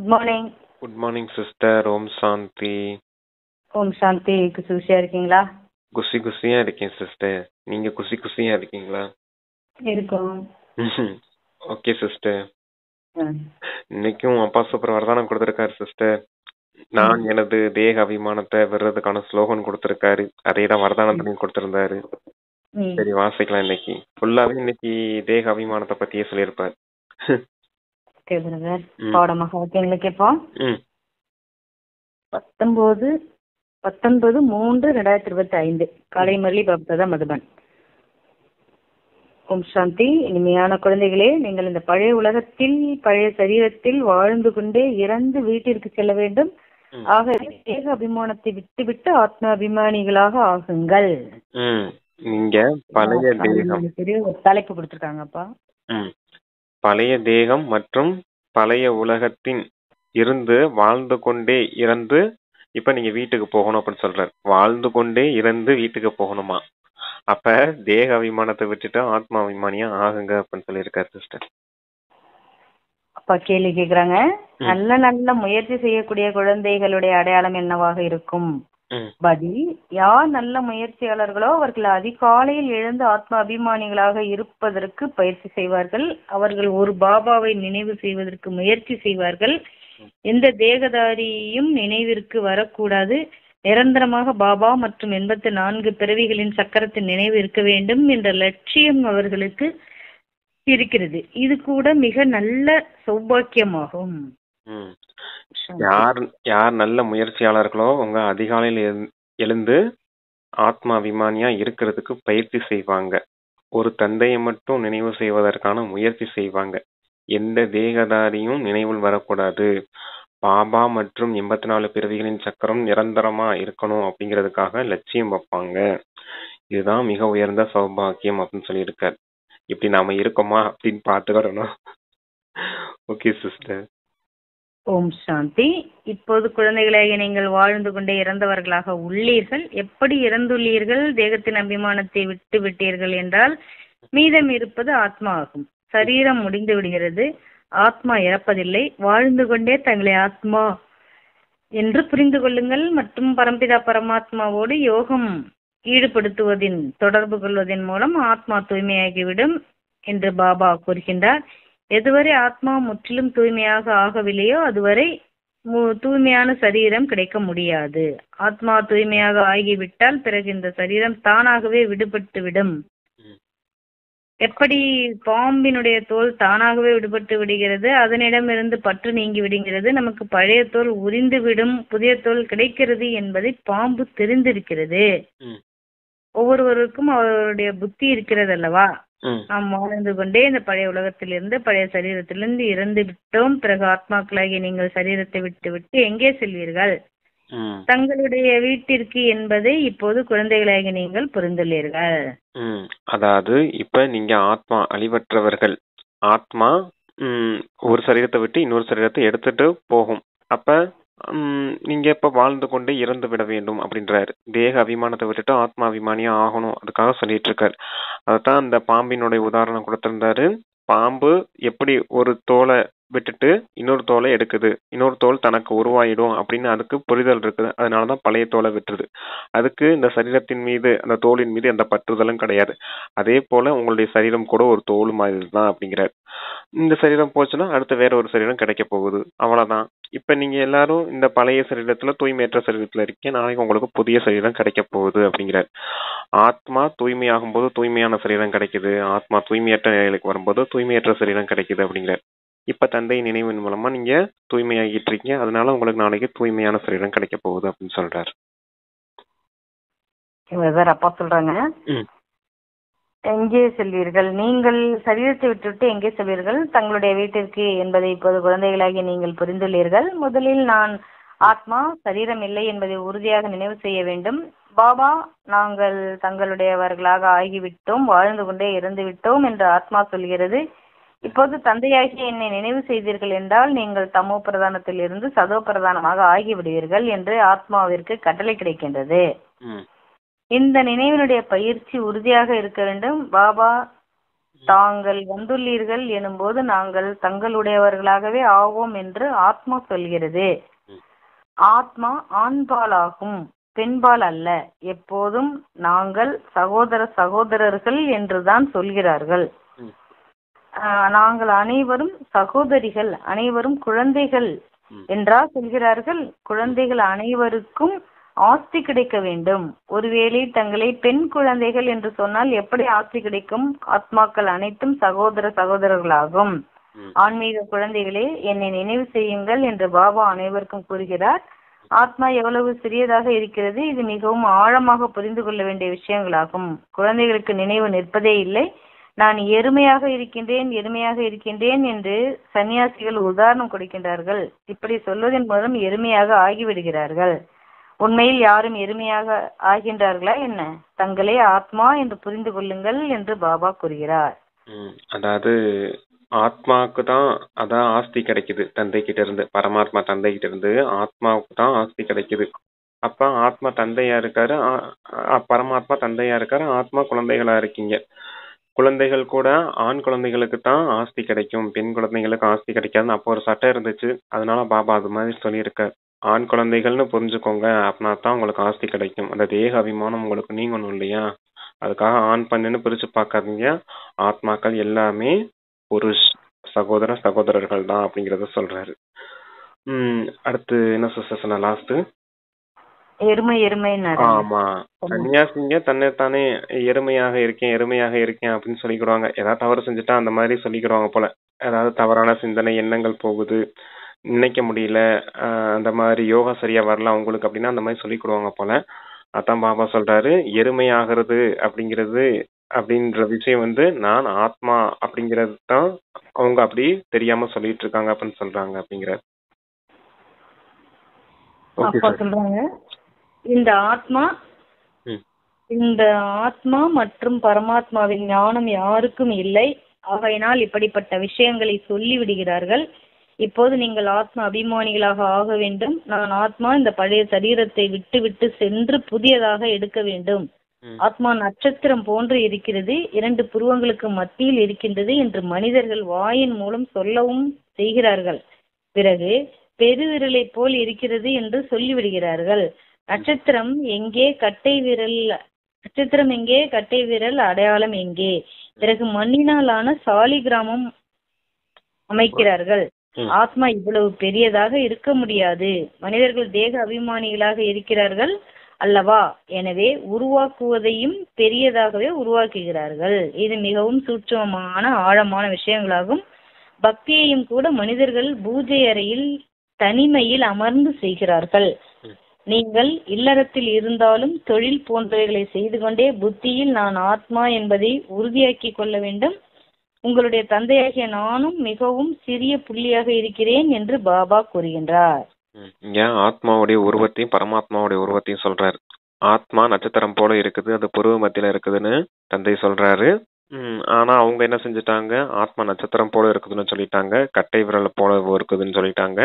Good morning. Good morning sister. Om Shanti. Om Shanti. குசியா இருக்கீங்களா? குசியா இருக்கேன் சிஸ்டர். நீங்க குசியா இருக்கீங்களா? இருக்கோம். Okay sister. இன்னைக்கும் அப்பா சூப்பர் வரதானம் கொடுத்திருக்காரு சிஸ்டர். நான் எனது தேக அபிமானத்தை விடுறதுக்கான ஸ்லோகன் கொடுத்திருக்காரு. அதே தான் வரதானத்திலையும் கொடுத்திருந்தாரு. சரி வாசிக்கலாம். இன்னைக்கு ஃபுல்லாவே இன்னைக்கு தேக அபிமானத்தை பத்தியே சொல்லியிருப்பார். பாடமாக கேட்போம். 19/3/2025 காலை முரளி பக்ததா மதுபன். ஓம் சாந்தி. இனிமையான குழந்தைகளே, நீங்கள் இந்த பழைய உலகத்தில் பழைய சரீரத்தில் வாழ்ந்து கொண்டே இறந்து வீட்டிற்கு செல்ல வேண்டும். ஆகவே தேக அபிமானத்தை விட்டுவிட்டு ஆத்ம அபிமானிகளாக ஆகுங்கள். நீங்க பழைய தேகம் தலைப்பு கொடுத்திருக்காங்கப்பா. பழைய தேகம் மற்றும் பழைய உலகத்தின் இருந்து வாழ்ந்து கொண்டே இறந்து இப்ப நீங்க வீட்டுக்கு போகணும் அப்படின்னு சொல்றாரு. வாழ்ந்து கொண்டே இறந்து வீட்டுக்கு போகணுமா? அப்ப தேக அபிமானத்தை விட்டுட்டு ஆத்மா அபிமானியா ஆகுங்க அப்படின்னு சொல்லியிருக்காரு சிஸ்டர். அப்பா கேள்வி கேக்குறாங்க. நல்ல நல்ல முயற்சி செய்யக்கூடிய குழந்தைகளுடைய அடையாளம் என்னவாக இருக்கும்? பதில்: யார் நல்ல முயற்சியாளர்களோ அவர்கள் அதிகாலையில் எழுந்து ஆத்ம அபிமானிகளாக இருப்பதற்கு பயிற்சி செய்வார்கள். அவர்கள் ஒரு பாபாவை நினைவு செய்வதற்கு முயற்சி செய்வார்கள். எந்த தேகதாரியும் நினைவிற்கு வரக்கூடாது. நிரந்தரமாக பாபா மற்றும் 84 பிறவிகளின் சக்கரத்தின் நினைவு இருக்க வேண்டும் என்ற லட்சியம் அவர்களுக்கு இருக்கிறது. இது கூட மிக நல்ல சௌபாக்கியமாகும். யார் நல்ல முயற்சியாளர்களோ அவங்க அதிகாலையில் எழுந்து ஆத்மா அபிமானியா இருக்கிறதுக்கு பயிற்சி செய்வாங்க. ஒரு தந்தையை மட்டும் நினைவு செய்வதற்கான முயற்சி செய்வாங்க. எந்த தேகதாரியும் நினைவில் வரக்கூடாது. பாபா மற்றும் 84 பிறவிகளின் சக்கரம் நிரந்தரமா இருக்கணும் அப்படிங்கிறதுக்காக லட்சியம் வைப்பாங்க. இதுதான் மிக உயர்ந்த சௌபாக்கியம் அப்படின்னு சொல்லியிருக்காரு. இப்படி நாம இருக்கோமா அப்படின்னு பார்த்துக்கணும். Okay sister. ஓம் சாந்தி. இப்போது குழந்தைகளாக நீங்கள் வாழ்ந்து கொண்டே இறந்தவர்களாக உள்ளீர்கள். எப்படி இறந்துள்ளீர்கள்? தேகத்தின் அபிமானத்தை விட்டு விட்டீர்கள் என்றால் மீதம் இருப்பது ஆத்மா ஆகும். சரீரம் முடிந்து விடுகிறது. ஆத்மா இறப்பதில்லை. வாழ்ந்து கொண்டே தங்களை ஆத்மா என்று புரிந்து கொள்ளுங்கள். மற்றும் பரம்பிதா பரமாத்மாவோடு யோகம் ஈடுபடுத்துவதின் தொடர்பு கொள்வதன் மூலம் ஆத்மா தூய்மையாகிவிடும் என்று பாபா கூறுகின்றார். எதுவரை ஆத்மா முற்றிலும் தூய்மையாக ஆகவில்லையோ அதுவரை தூய்மையான சரீரம் கிடைக்க முடியாது. ஆத்மா தூய்மையாக ஆகிவிட்டால் பிறகு இந்த சரீரம் தானாகவே விடுபட்டு விடும். எப்படி பாம்பினுடைய தோல் தானாகவே விடுபட்டு விடுகிறது, அதனிடமிருந்து பற்று நீங்கி விடுகிறது, நமக்கு பழைய தோல் உரிந்து விடும், புதிய தோல் கிடைக்கிறது என்பதை பாம்பு தெரிந்திருக்கிறது. ஒவ்வொருவருக்கும் அவருடைய புத்தி இருக்கிறது அல்லவா? நாம் வாழ்ந்து கொண்டே இந்த பழைய உலகத்திலிருந்து பழைய சரீரத்திலிருந்து இறந்து விட்டோம். பிறகு ஆத்மாக்களாகிய நீங்கள் சரீரத்தை விட்டு விட்டு எங்கே செல்வீர்கள்? தங்களுடைய வீட்டிற்கு என்பதை இப்போது குழந்தைகளாகி நீங்கள் புரிந்துள்ளீர்கள். அதாவது இப்ப நீங்க ஆத்மா அழிவற்றவர்கள். ஆத்மா ஒரு சரீரத்தை விட்டு இன்னொரு சரீரத்தை எடுத்துட்டு போகும். அப்ப நீங்க இப்ப வாழ்ந்து கொண்டே இறந்து விட வேண்டும் அப்படின்றாரு. தேக அபிமானத்தை விட்டுட்டு ஆத்மா அபிமானியா ஆகணும், அதுக்காக சொல்லிட்டு இருக்காரு. அதான் அந்த பாம்பினுடைய உதாரணம் கொடுத்திருந்தாரு. பாம்பு எப்படி ஒரு தோலை விட்டுட்டு இன்னொரு தோலை எடுக்குது, இன்னொரு தோல் தனக்கு உருவாயிடும் அப்படின்னு அதுக்கு புரிதல் இருக்குது. அதனாலதான் பழைய தோலை விட்டுருது. அதுக்கு இந்த சரீரத்தின் மீது, அந்த தோலின் மீது எந்த பற்றுதலும் கிடையாது. அதே போல உங்களுடைய சரீரம் கூட ஒரு தோல் மாதிரி தான் அப்படிங்கிறார். இந்த சரீரம் போச்சுன்னா அடுத்து வேற ஒரு சரீரம் கிடைக்க போகுது, அவ்வளவுதான். இப்ப நீங்க எல்லாரும் இந்த பழைய சரீரத்துல தூய்மையற்ற சரீரத்துல இருக்கீங்க. நாளைக்கு உங்களுக்கு புதிய சரீரம் கிடைக்க போகுது அப்படிங்கிறார். ஆத்மா தூய்மையாகும் போது தூய்மையான சரீரம் கிடைக்குது. ஆத்மா தூய்மையற்ற நிலைக்கு வரும்போது தூய்மையற்ற சரீரம் கிடைக்குது அப்படிங்கிறார். இப்ப தந்தை நினைவின் மூலமா நீங்க தூய்மையாகிட்டு இருக்கீங்க. அதனால உங்களுக்கு நாளைக்கு தூய்மையான சரீரம் கிடைக்க போகுது அப்படின்னு சொல்றாரு. அப்பா சொல்றாங்க, எங்கே செல்வீர்கள்? நீங்கள் சரீரத்தை விட்டுவிட்டு எங்கே செல்வீர்கள்? தங்களுடைய வீட்டிற்கு என்பதை இப்போது குழந்தைகளாகி நீங்கள் புரிந்துள்ளீர்கள். முதலில் நான் ஆத்மா, சரீரம் இல்லை என்பதை உறுதியாக நினைவு செய்ய வேண்டும். பாபா, நாங்கள் தங்களுடையவர்களாக ஆகிவிட்டோம், வாழ்ந்து கொண்டே இறந்து விட்டோம் என்று ஆத்மா சொல்கிறது. இப்போது தந்தையாகி என்னை நினைவு செய்தீர்கள் என்றால் நீங்கள் தமோ பிரதானத்தில் இருந்து சதோ பிரதானமாக ஆகிவிடுவீர்கள் என்று ஆத்மாவிற்கு கட்டளை கிடைக்கின்றது. இந்த நினைவினுடைய பயிற்சி உறுதியாக இருக்க வேண்டும். பாபா தாங்கள் வந்துள்ளீர்கள் எனும்போது நாங்கள் தங்களுடையவர்களாகவே ஆவோம் என்று ஆத்மா சொல்கிறது. ஆத்மா ஆண்பாலாகும், பெண்பால் அல்ல. எப்போதும் நாங்கள் சகோதரர்கள் என்றுதான் சொல்கிறார்கள். நாங்கள் அனைவரும் சகோதரிகள், அனைவரும் குழந்தைகள் என்றா சொல்கிறார்கள். குழந்தைகள் அனைவருக்கும் ஆஸ்தி கிடைக்க வேண்டும். ஒருவேளை தங்களை பெண் குழந்தைகள் என்று சொன்னால் எப்படி ஆஸ்தி கிடைக்கும்? ஆத்மாக்கள் அனைத்தும் சகோதரர்களாகும். ஆன்மீக குழந்தைகளே, என்னை நினைவு செய்யுங்கள் என்று பாபா அனைவருக்கும் கூறுகிறார். ஆத்மா எவ்வளவு சிறியதாக இருக்கிறது. இது மிகவும் ஆழமாக புரிந்து கொள்ள வேண்டிய விஷயங்களாகும். குழந்தைகளுக்கு நினைவு நிற்பதே இல்லை. நான் எருமையாக இருக்கின்றேன் என்று சன்னியாசிகள் உதாரணம் கொடுக்கின்றார்கள். இப்படி சொல்வதன் மூலம் எருமையாக ஆகிவிடுகிறார்கள். உண்மையில் யாரும் எருமையாக ஆகின்றார்களா என்ன? தங்களே ஆத்மா என்று புரிந்து கொள்ளுங்கள் என்று பாபா கூறுகிறார். அதாவது ஆத்மாவுக்கு தான் அதான் ஆஸ்தி கிடைக்குது தந்தை கிட்ட இருந்து, பரமாத்மா தந்தை கிட்ட இருந்து ஆத்மாவுக்கு தான் ஆஸ்தி கிடைக்குது. அப்ப ஆத்மா தந்தையா இருக்காரு, பரமாத்மா தந்தையா இருக்காரு, ஆத்மா குழந்தைகளா இருக்கீங்க. குழந்தைகள் கூட ஆண் குழந்தைகளுக்கு தான் ஆஸ்தி கிடைக்கும், பெண் குழந்தைகளுக்கு ஆஸ்தி கிடைக்காதுன்னு அப்போ ஒரு சட்டம் இருந்துச்சு. அதனால பாபா அது மாதிரி சொல்லியிருக்காரு. ஆண் குழந்தைகள்னு புரிஞ்சுக்கோங்க, அப்படின்னா தான் உங்களுக்கு ஆஸ்தி கிடைக்கும். அந்த தேக அபிமானம் உங்களுக்கு நீங்கணும் இல்லையா? அதுக்காக ஆண் பெண்ணுன்னு பிரிச்சு பார்க்காதீங்க. ஆத்மாக்கள் எல்லாமே புருஷ் சகோதரர்கள் தான் அப்படிங்கறத சொல்றாரு. அடுத்து என்ன சொன்ன லாஸ்ட்? எருமை. ஆமா, சன்னியாசிங்க தன்னைத்தானே எருமையாக இருக்கேன் அப்படின்னு சொல்லிக்கிடுவாங்க. ஏதாவது தவறு செஞ்சுட்டா அந்த மாதிரி சொல்லிக்கிடுவாங்க போல. ஏதாவது தவறான சிந்தனை எண்ணங்கள் போகுது, நினைக்க முடியல, அந்த மாதிரி யோகா சரியா வரல அவங்களுக்கு அப்படின்னா அந்த மாதிரி சொல்லிக்கிடுவாங்க போல. அதான் பாபா சொல்றாரு, எருமையாகிறது அப்படின்ற விஷயம் நான் ஆத்மா அப்படிங்கிறது தான் அவங்க அப்படி தெரியாம சொல்லிட்டு இருக்காங்க அப்படின்னு சொல்றாங்க அப்படிங்கிற சொல்றாங்க. இந்த ஆத்மா மற்றும் பரமாத்மாவின் ஞானம் யாருக்கும் இல்லை. ஆகையினால் இப்படிப்பட்ட விஷயங்களை சொல்லி விடுகிறார்கள். இப்போது நீங்கள் ஆத்மா அபிமானிகளாக ஆக வேண்டும். நான் ஆத்மா இந்த பழைய சரீரத்தை விட்டு சென்று புதியதாக எடுக்க வேண்டும். ஆத்மா நட்சத்திரம் போன்று இருக்கிறது, 2 புருவங்களுக்கு மத்தியில் இருக்கின்றது என்று மனிதர்கள் வாயின் மூலம் சொல்லவும் செய்கிறார்கள். பிறகு பெருவிரலை போல் இருக்கிறது என்று சொல்லிவிடுகிறார்கள். நட்சத்திரம் எங்கே, கட்டை விரல் அடையாளம் எங்கே? பிறகு மண்ணினாலான சாலி கிராமம் அமைக்கிறார்கள். ஆத்மா இவ்வளவு பெரியதாக இருக்க முடியாது. மனிதர்கள் தேக அபிமானிகளாக இருக்கிறார்கள் அல்லவா? எனவே உருவாக்குவதையும் பெரியதாகவே உருவாக்குகிறார்கள். இது மிகவும் சூட்சமமான ஆழமான விஷயங்களாகும். பக்தியையும் கூட மனிதர்கள் பூஜை அறையில் தனிமையில் அமர்ந்து செய்கிறார்கள். நீங்கள் இல்லறத்தில் இருந்தாலும் தொழில் போன்றவைகளை செய்து கொண்டே புத்தியில் நான் ஆத்மா என்பதை உறுதியாக்கி கொள்ள வேண்டும். உங்களுடைய தந்தையாகிய நானும் மிகவும் சிறிய புள்ளியாக இருக்கிறேன் என்று பாபா கூறுகின்றார். ஆத்மாவுடைய உருவத்தையும் பரமாத்மாவுடைய உருவத்தையும் சொல்றாரு. ஆத்மா நட்சத்திரம் போல இருக்குது, அது புருவ மத்தியில இருக்குதுன்னு தந்தை சொல்றாரு. ஆனா அவங்க என்ன செஞ்சுட்டாங்க? ஆத்மா நட்சத்திரம் போல இருக்குதுன்னு சொல்லிட்டாங்க, கட்டை விரல் போல இருக்குதுன்னு சொல்லிட்டாங்க.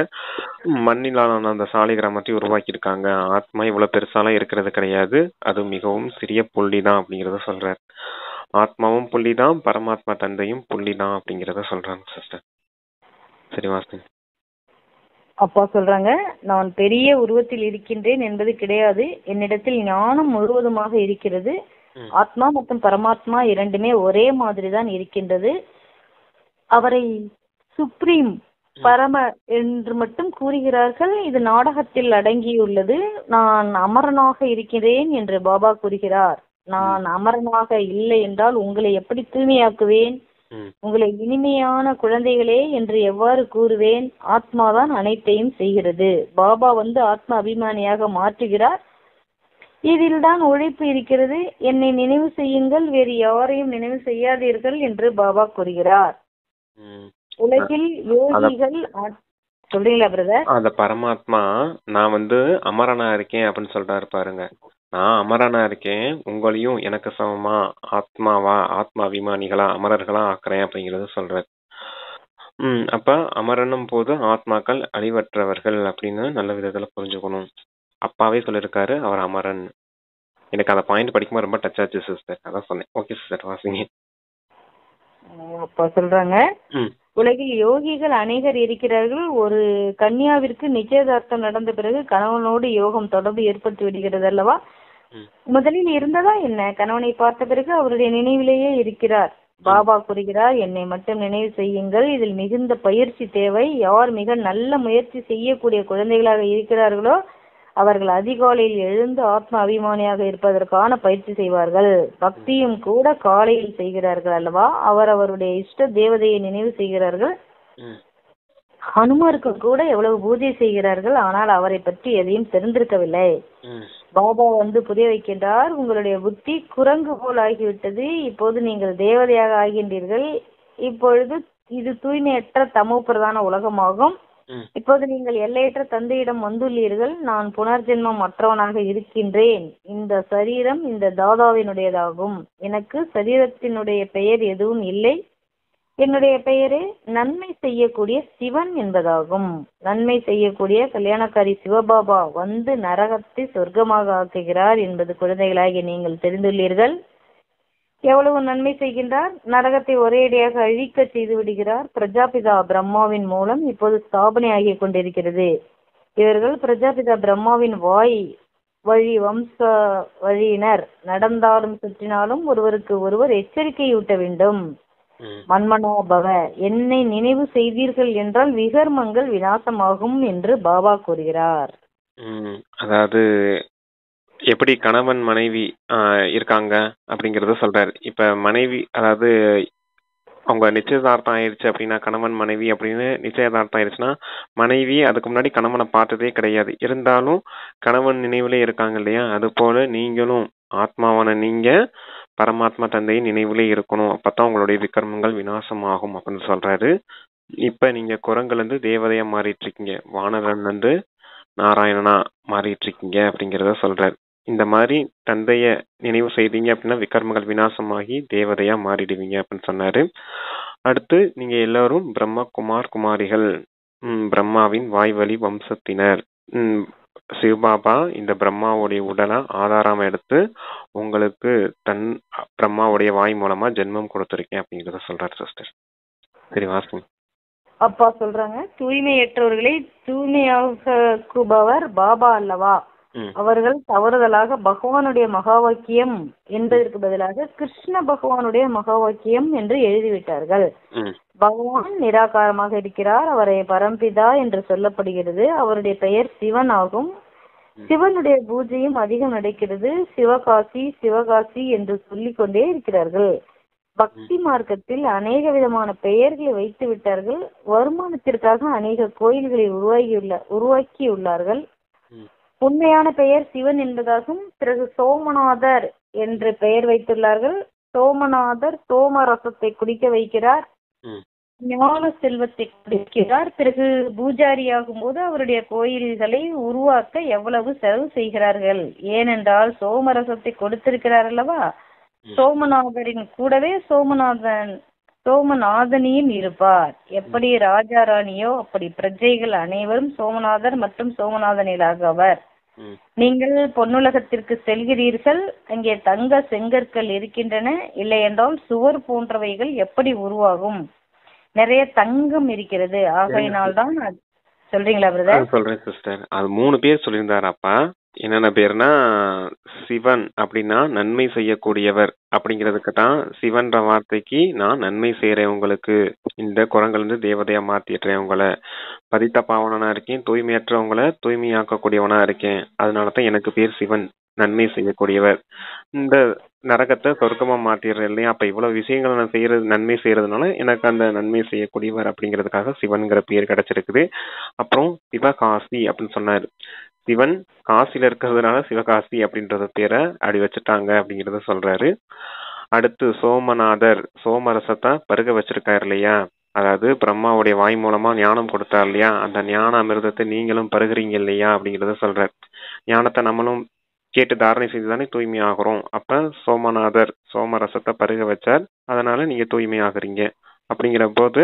மண்ணிலான அந்த சாலி கிராமத்தையும் உருவாக்கி இருக்காங்க. ஆத்மா இவ்வளவு பெருசாலாம் இருக்கிறது கிடையாது, அது மிகவும் சிறிய புள்ளி தான் அப்படிங்கறத சொல்றாரு. ஆத்மாவும் புள்ளி தான், பரமாத்மா தந்தையும் புள்ளி தான் அப்படிங்கறத சொல்றாங்க சிஸ்டர். சரி வாசி. அப்பா சொல்றாங்க, நான் பெரிய உருவத்தில் இருக்கின்றேன் என்பது கிடையாது. என்னிடத்தில் ஞானம் முழுவதுமாக இருக்கிறது. ஆத்மா மற்றும் பரமாத்மா இரண்டுமே ஒரே மாதிரி தான் இருக்கின்றது. அவரை சுப்ரீம் பரம என்று மட்டும் கூறுகிறார்கள். இது நாடகத்தில் அடங்கியுள்ளது. நான் அமரனாக இருக்கிறேன் என்று பாபா கூறுகிறார். நான் அமரனாக இல்லை என்றால் உங்களை எப்படி தூய்மையாக்குவேன்? உங்களை இனிமையான குழந்தைகளே என்று எவ்வாறு கூறுவேன்? ஆத்மாதான் அனைத்தையும் செய்கிறது. பாபா ஆத்ம அபிமானியாக மாற்றுகிறார். இதில் தான் உழைப்பு இருக்கிறது. என்னை நினைவு செய்யுங்கள், வேறு யாரையும் நினைவு செய்யாதீர்கள் என்று பாபா கூறுகிறார். உலகில் யோகிகள் சொல்றீங்களா பிரதர்? அந்த பரமாத்மா நான் அமரனா இருக்கேன் அப்படின்னு சொல்றாரு பாருங்க. நான் அமரனா இருக்கேன், உங்களையும் எனக்கு சமமா ஆத்மா அபிமானிகளா அமரர்களா ஆக்குறேன் அப்படிங்கறத சொல்றாரு. அப்ப அமரனும் போது ஆத்மாக்கள் அழிவற்றவர்கள் அப்படின்னு நல்ல விதத்துல புரிஞ்சுக்கணும். அப்பாவே சொல்லியிருக்காரு அவர் அமரன். எனக்கு அந்த பாயிண்ட் படிக்கும்போது ரொம்ப டச் ஆச்சு சிஸ்டர், அதான் சொன்னேன். ஓகே சிஸ்டர் வாசிங்க. அப்பா சொல்றாங்க, ம் உலகில் யோகிகள் அநேகர் இருக்கிறார்கள். ஒரு கன்யாவிற்கு நிச்சயதார்த்தம் நடந்த பிறகு கணவனோடு யோகம் தொடர்பு ஏற்பட்டு விடுகிறது அல்லவா? ம் முதலில் இருந்ததா என்ன? கணவனை பார்த்த பிறகு அவருடைய நினைவிலேயே இருக்கிறார். பாபா கூறுகிறார், என்னை மட்டும் நினைவு செய்யுங்கள். இதில் மிகுந்த பயிற்சி தேவை. யார் மிக நல்ல முயற்சி செய்யக்கூடிய குழந்தைகளாக இருக்கிறார்களோ அவர்கள் அதிகாலையில் எழுந்து ஆத்ம அபிமானியாக இருப்பதற்கான பயிற்சி செய்வார்கள். பக்தியும் கூட காலையில் செய்கிறார்கள் அல்லவா? அவருடைய இஷ்ட தேவதையை நினைவு செய்கிறார்கள். ம் ஹனுமாருக்கு கூட எவ்வளவு பூஜை செய்கிறார்கள், ஆனால் அவரை பற்றி எதையும் தெரிந்திருக்கவில்லை. ம் பாபா வந்து புரிய வைக்கின்றார், உங்களுடைய புத்தி குரங்கு போல் ஆகிவிட்டது. இப்போது நீங்கள் தேவதையாக ஆகின்றீர்கள். இப்பொழுது இது தூய்மையற்ற தமோ பிரதான உலகமாகும். ம் இப்போது நீங்கள் எல்லையற்ற தந்தையிடம் வந்துள்ளீர்கள். நான் புனர்ஜென்மம் அற்றவனாக இருக்கின்றேன். இந்த சரீரம் இந்த தாதாவினுடையதாகும். எனக்கு சரீரத்தினுடைய பெயர் எதுவும் இல்லை. என்னுடைய பெயரே நன்மை செய்யக்கூடிய சிவன் என்பதாகும். நன்மை செய்யக்கூடிய கல்யாணக்காரி சிவபாபா வந்து நரகத்தை சொர்க்கமாக ஆக்குகிறார் என்பது குழந்தைகளாகிய நீங்கள் தெரிந்துள்ளீர்கள். எவ்வளவு நன்மை செய்கின்றார்! நரகத்தை ஒரேடியாக அழிக்க செய்து விடுகிறார். பிரஜாபிதா பிரம்மாவின் மூலம் இப்போது ஸ்தாபனை ஆகி கொண்டிருக்கிறது. இவர்கள் பிரஜாபிதா பிரம்மாவின் வழி வம்ச வழியினர். நடந்தாலும் சுற்றினாலும் ஒருவருக்கு ஒருவர் எச்சரிக்கையூட்ட வேண்டும். மன்மனோபவ, என்னை நினைவு செய்தீர்கள் என்றால் விகர்மங்கள் விநாசமாகும் என்று பாபா கூறுகிறார். அதாவது எப்படி கணவன் மனைவி இருக்காங்க அப்படிங்கறத சொல்றாரு. இப்ப மனைவி, அதாவது அவங்க நிச்சயதார்த்தம் ஆயிடுச்சு அப்படின்னா, கணவன் மனைவி அப்படின்னு நிச்சயதார்த்தம் ஆயிடுச்சுன்னா, மனைவி அதுக்கு முன்னாடி கணவனை பார்த்ததே கிடையாது. இருந்தாலும் கணவன் நினைவுல இருக்காங்க இல்லையா? அது போல நீங்களும் ஆத்மாவான நீங்க பரமாத்மா தந்தையின் நினைவுல இருக்கணும். அப்பதான் உங்களுடைய விக்ரமங்கள் விநாசமாகும் அப்படின்னு சொல்றாரு. இப்ப நீங்க குரங்குல இருந்து தேவதையா மாறிட்டு இருக்கீங்க, வானரன்ல இருந்து நாராயணனா மாறிட்டு இருக்கீங்க அப்படிங்கிறத சொல்றாரு. இந்த மாதிரி தந்தைய நினைவு செய்தீங்க அப்படின்னா விக்ரமங்கள் விநாசமாகி தேவதையா மாறிடுவீங்க அப்படின்னு சொன்னாரு. அடுத்து நீங்க எல்லாரும் பிரம்ம குமார் குமாரிகள், பிரம்மாவின் வாய்வழி வம்சத்தினர். சிவபாபா இந்த பிரம்மாவுடைய உடலை ஆதாரமா எடுத்து உங்களுக்கு பிரம்மாவுடைய வாய் மூலமா ஜென்மம் கொடுத்திருக்கேன் அப்படிங்கறத சொல்றாரு சிஸ்டர். சரி வாசிங்க. அப்பா சொல்றாங்க, தூய்மையற்றவர்களை தூய்மையாக்குபவர் பாபா அல்லவா? அவர்கள் தவறுதலாக பகவானுடைய மகா வாக்கியம் என்பதற்கு பதிலாக கிருஷ்ண பகவானுடைய மகா வாக்கியம் என்று எழுதிவிட்டார்கள். பகவான் நிராகாரமாக இருக்கிறார். அவரை பரம்பிதா என்று சொல்லப்படுகிறது. அவருடைய பெயர் சிவன் ஆகும். சிவனுடைய பூஜையும் அதிகம் நடக்கிறது. சிவகாசி சிவகாசி என்று சொல்லிக் கொண்டே இருக்கிறார்கள். பக்தி மார்க்கத்தில் அநேக விதமான பெயர்களை வைத்து விட்டார்கள். வருமானத்திற்காக அநேக கோயில்களை உருவாக்கியுள்ளார்கள். உண்மையான பெயர் சிவன் என்பதாகும். பிறகு சோமநாதர் என்று பெயர் வைத்துள்ளார்கள். சோமநாதர் சோமரசத்தை குடிக்க வைக்கிறார், ஞான செல்வத்தை குடிக்கிறார். பிறகு பூஜாரியாகும் போது அவருடைய கோயில்களை உருவாக்க எவ்வளவு செலவு செய்கிறார்கள். ஏனென்றால் சோமரசத்தை கொடுத்திருக்கிறார் அல்லவா? சோமநாதரின் கூடவே சோமநாதனியும் இருப்பார். எப்படி ராஜா ராணியோ அப்படி பிரஜைகள் அனைவரும் சோமநாதர் மற்றும் சோமநாதனிலாகவர். நீங்கள் பொன்னுலகத்திற்கு செல்கிறீர்கள். அங்கே தங்க செங்கற்கள் இருக்கின்றன. இல்லை என்றால் சுவர் போன்றவைகள் எப்படி உருவாகும்? நிறைய தங்கம் இருக்கிறது. ஆகையினால்தான் சொல்றீங்களா பிரதர்? சொல்றேன் சிஸ்டர். அது 3 பேர் சொல்லியிருந்தாரு அப்பா. என்னென்ன பேர்னா, சிவன் அப்படின்னா நன்மை செய்யக்கூடியவர் அப்படிங்கிறதுக்கு தான் சிவன்ற வார்த்தைக்கு நான் நன்மை செய்யறவங்களுக்கு, இந்த குரங்குல இருந்து தேவதையா மாத்திடுறேன், உங்களை பதித்த பாவனா இருக்கேன், தூய்மையற்றவங்களை தூய்மையாக்கக்கூடியவனா இருக்கேன், அதனாலதான் எனக்கு பேர் சிவன், நன்மை செய்யக்கூடியவர். இந்த நரகத்தை சொர்க்கமா மாத்திடுறேன் இல்லையா? அப்ப இவ்வளவு விஷயங்கள் நான் செய்யறது, நன்மை செய்யறதுனால எனக்கு அந்த நன்மை செய்யக்கூடியவர் அப்படிங்கிறதுக்காக சிவன்கிற பேர் கிடைச்சிருக்குது. அப்புறம் சிவகாசி அப்படின்னு சொன்னாரு. சிவன் காசில இருக்கிறதுனால சிவகாசி அப்படின்றத பேரை அப்படி வச்சுட்டாங்க அப்படிங்கறத சொல்றாரு. அடுத்து சோமநாதர், சோமரசத்தை பருக வச்சிருக்காரு இல்லையா? அதாவது பிரம்மாவுடைய வாய் மூலமா ஞானம் கொடுத்தார் இல்லையா? அந்த ஞான அமிர்தத்தை நீங்களும் பருகுறீங்க இல்லையா அப்படிங்கறத சொல்றாரு. ஞானத்தை நம்மளும் கேட்டு தாரணை செய்துதானே தூய்மை ஆகிறோம். அப்ப சோமநாதர் சோமரசத்தை பருக வச்சார், அதனால நீங்க தூய்மை ஆகுறீங்க. அப்படிங்கிற போது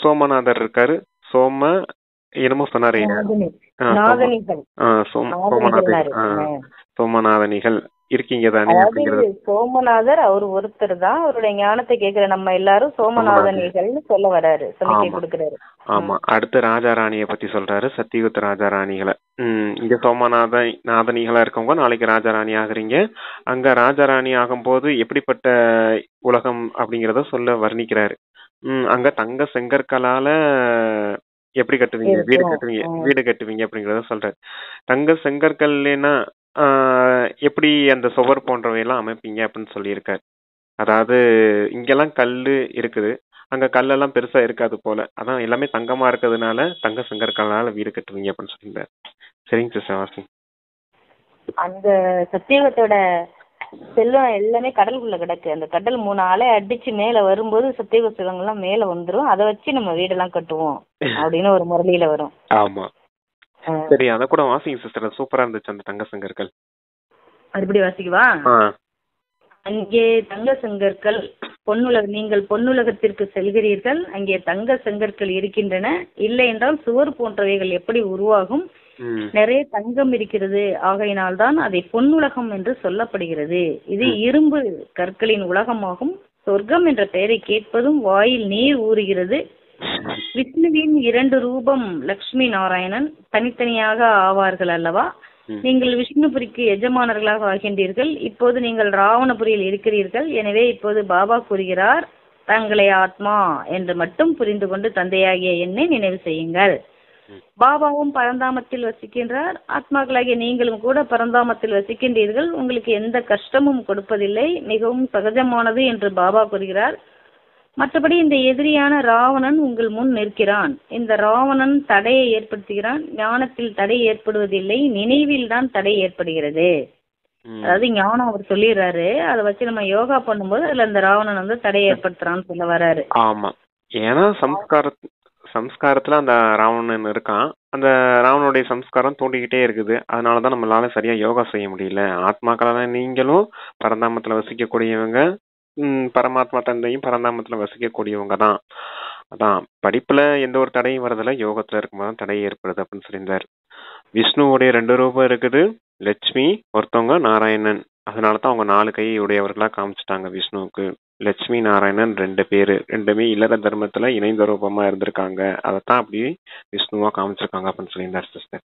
சோமநாதர் இருக்காரு. என்னமோ சொன்னாரு, சோமநாதனிகள் இருக்கீங்க தானே அதாவது அப்படிங்கிறது. சோமநாதர் அவர் ஒருத்தர் தான், அவருடைய ஞானத்தை கேட்கிற நம்ம எல்லாரும் சோமநாதனிகள்னு சொல்ல வராரு, சமிக்கை ஆமா கொடுக்கிறாரு. ஆமா. அடுத்து ராஜா ராணியை பத்தி சொல்றாரு, சத்தியுகத்து ராஜா ராணிகளை. இங்க நாதனிகளா இருக்கவங்க நாளைக்கு ராஜா ராணி ஆகுறீங்க. அங்க ராஜா ராணி ஆகும்போது எப்படிப்பட்ட உலகம் அப்படிங்கறத சொல்ல வர்ணிக்கிறாரு. அங்க தங்க செங்கற்களால எப்படி கட்டுவீங்க, வீடு கட்டுவீங்க அப்படிங்கறத சொல்றாரு. தங்க செங்கற்கள்னா எப்படி அந்த சுவர் போன்றவை எல்லாம் அமைப்பீங்க அப்படின்னு சொல்லியிருக்காரு. அதாவது இங்கெல்லாம் கல்லு இருக்குது, அங்க கல்லெல்லாம் பெருசா இருக்காது போல. அதான் எல்லாமே தங்கமா இருக்கிறதுனால தங்க செங்கற்களால வீடு கட்டுவீங்க அப்படின்னு சொல்லியிருந்தாரு. சரிங்க சிஸ்டர் வாசி. அந்த சத்தியுகத்தோட செல்வம் எல்லாமே கடலுக்குள்ள கிடக்கு. அந்த கடல் 3 அலை அடிச்சு மேல வரும்போது சத்தியுக செல்வங்கள்லாம் மேல வந்துரும். அதை வச்சு நம்ம வீடெல்லாம் கட்டுவோம் அப்படின்னு ஒரு முரளியில வரும். ஆமா சரி, அத கூட வாசிங்க சிஸ்டர். சூப்பரா இருந்துச்சு அந்த தங்க செங்கற்கள். மறுபடி வாசிக்குவா? அங்கே தங்க செங்கற்கள் நீங்கள் பொன்னுலகத்திற்கு செல்கிறீர்கள், அங்கே தங்க செங்கற்கள் இருக்கின்றன. இல்லை என்றால் சுவர் போன்றவைகள் எப்படி உருவாகும்? நிறைய தங்கம் இருக்கிறது, ஆகையினால்தான் அதை பொன்னுலகம் என்று சொல்லப்படுகிறது. இது இரும்பு கற்களின் உலகமாகும். சொர்க்கம் என்ற பெயரை கேட்பதும் வாயில் நீர் ஊறுகிறது. விஷ்ணுவின் 2 ரூபம் லட்சுமி நாராயணன் தனித்தனியாக ஆவார்கள் அல்லவா? நீங்கள் விஷ்ணுபுரிக்கு எஜமானர்களாக ஆகின்றீர்கள். இப்போது நீங்கள் ராவணபுரியில் இருக்கிறீர்கள். எனவே இப்போது பாபா கூறுகிறார், தங்களை ஆத்மா என்று மட்டும் புரிந்து கொண்டு தந்தையாகிய என்னை நினைவு செய்யுங்கள். பாபாவும் பரந்தாமத்தில் வசிக்கின்றார். ஆத்மாக்களாகிய நீங்களும் கூட பரந்தாமத்தில் வசிக்கின்றீர்கள். உங்களுக்கு எந்த கஷ்டமும் கொடுப்பதில்லை, மிகவும் சகஜமானது என்று பாபா கூறுகிறார். மற்றபடி இந்த எதிரியான ராவணன் உங்கள் முன் நிற்கிறான். இந்த ராவணன் தடையை ஏற்படுத்துகிறான். ஞானத்தில் தடை ஏற்படுவதில்லை, நினைவில் தான் தடை ஏற்படுகிறது. அதாவது ஞானம் அவர் சொல்லிடுறாரு, அதை வச்சு நம்ம யோகா பண்ணும்போது அதுல இந்த ராவணன் வந்து தடை ஏற்படுத்துறான்னு சொல்ல வர்றாரு. ஆமா, ஏன்னா சம்ஸ்காரத்துல அந்த ராவணன் இருக்கான். அந்த ராவனுடைய சம்ஸ்காரம் தூண்டிக்கிட்டே இருக்குது. அதனாலதான் நம்மளால சரியா யோகா செய்ய முடியல. ஆத்மாக்களான நீங்களும் பரந்தாமத்துல வசிக்கக்கூடியவங்க, பரமாத்மா தந்தையும் பரந்தாமத்துல வசிக்கக்கூடியவங்க தான். அதான் படிப்புல எந்த ஒரு தடையும் வரதில்ல, யோகத்துல இருக்கும்போது தடை ஏற்படுது அப்படின்னு சொல்லியிருந்தாரு. விஷ்ணுவோடைய 2 ரூபம் இருக்குது, லட்சுமி ஒருத்தவங்க, நாராயணன். அதனாலதான் அவங்க 4 கை உடையவர்களா காமிச்சிட்டாங்க விஷ்ணுவுக்கு. லட்சுமி நாராயணன் 2 பேரு, 2மே இல்லற தர்மத்துல இணைந்த ரூபமா இருந்திருக்காங்க. அதத்தான் அப்படி விஷ்ணுவா காமிச்சிருக்காங்க அப்படின்னு சொல்லியிருந்தாரு சிஸ்டர்.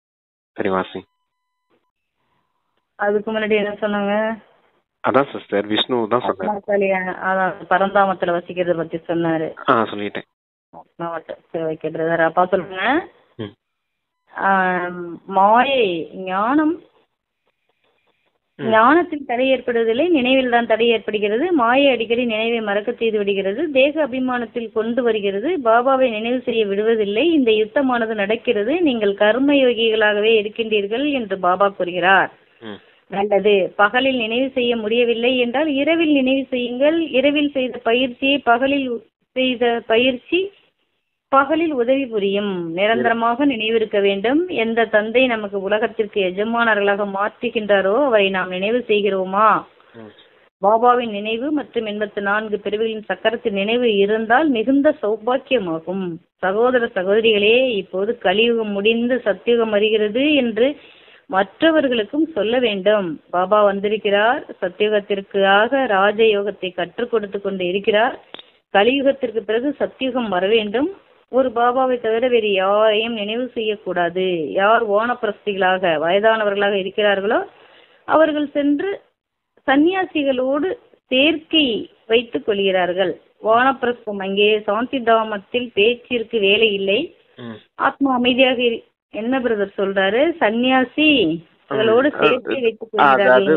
சரி வாசி. அதுக்கு முன்னாடி என்ன சொன்னாங்க? அதான் சிஸ்டர் விஷ்ணு தான் சொன்னாரு. பரந்தாமத்துல வசிக்கிறத பத்தி சொன்னாரு. சொல்லிட்டேன். அப்பா சொல்லுங்க. மாயை ஞானத்தில் தடை ஏற்படுவதில்லை, நினைவில் தான் தடை ஏற்படுகிறது. மாயை அடிக்கடி நினைவை மறக்க செய்து விடுகிறது, தேக அபிமானத்தில் கொண்டு வருகிறது, பாபாவை நினைவு செய்ய விடுவதில்லை. இந்த யுத்தமானது நடக்கிறது, நீங்கள் கர்ம யோகிகளாகவே இருக்கின்றீர்கள் என்று பாபா கூறுகிறார். நல்லது, பகலில் நினைவு செய்ய முடியவில்லை என்றால் இரவில் நினைவு செய்யுங்கள். இரவில் செய்த பயிற்சியை பகலில் உதவி புரியும். நிரந்தரமாக நினைவிருக்க வேண்டும். எந்த தந்தை நமக்கு உலகத்திற்கு எஜமானர்களாக மாற்றுகின்றாரோ அவரை நாம் நினைவு செய்கிறோமா? பாபாவின் நினைவு மற்றும் 84 பிரிவுகளின் சக்கரத்தின் நினைவு இருந்தால் மிகுந்த சௌபாக்கியமாகும். சகோதர சகோதரிகளே, இப்போது கலியுகம் முடிந்து சத்தியுகம் வருகிறது என்று மற்றவர்களுக்கும் சொல்ல வேண்டும். பாபா வந்திருக்கிறார், சத்தியுகத்திற்காக ராஜயோகத்தை கற்றுக் கொடுத்து கொண்டு இருக்கிறார். கலியுகத்திற்கு பிறகு சத்தியுகம் வர வேண்டும். ஒரு பாபாவை தவிர வேறு யாரையும் நினைவு செய்யக்கூடாது. யார் வானப்பிரஸ்திகளாக வயதானவர்களாக இருக்கிறார்களோ அவர்கள் சென்று சன்னியாசிகளோடு சேர்க்கை வைத்துக் கொள்கிறார்கள். வானப்பிரஸ்தம், அங்கே சாந்தி தாமத்தில் பேச்சிற்கு வேலை இல்லை. ஆத்மா அமைதியாக என்ன பிரதர் சொல்றாரு? சன்னியாசி அதாவது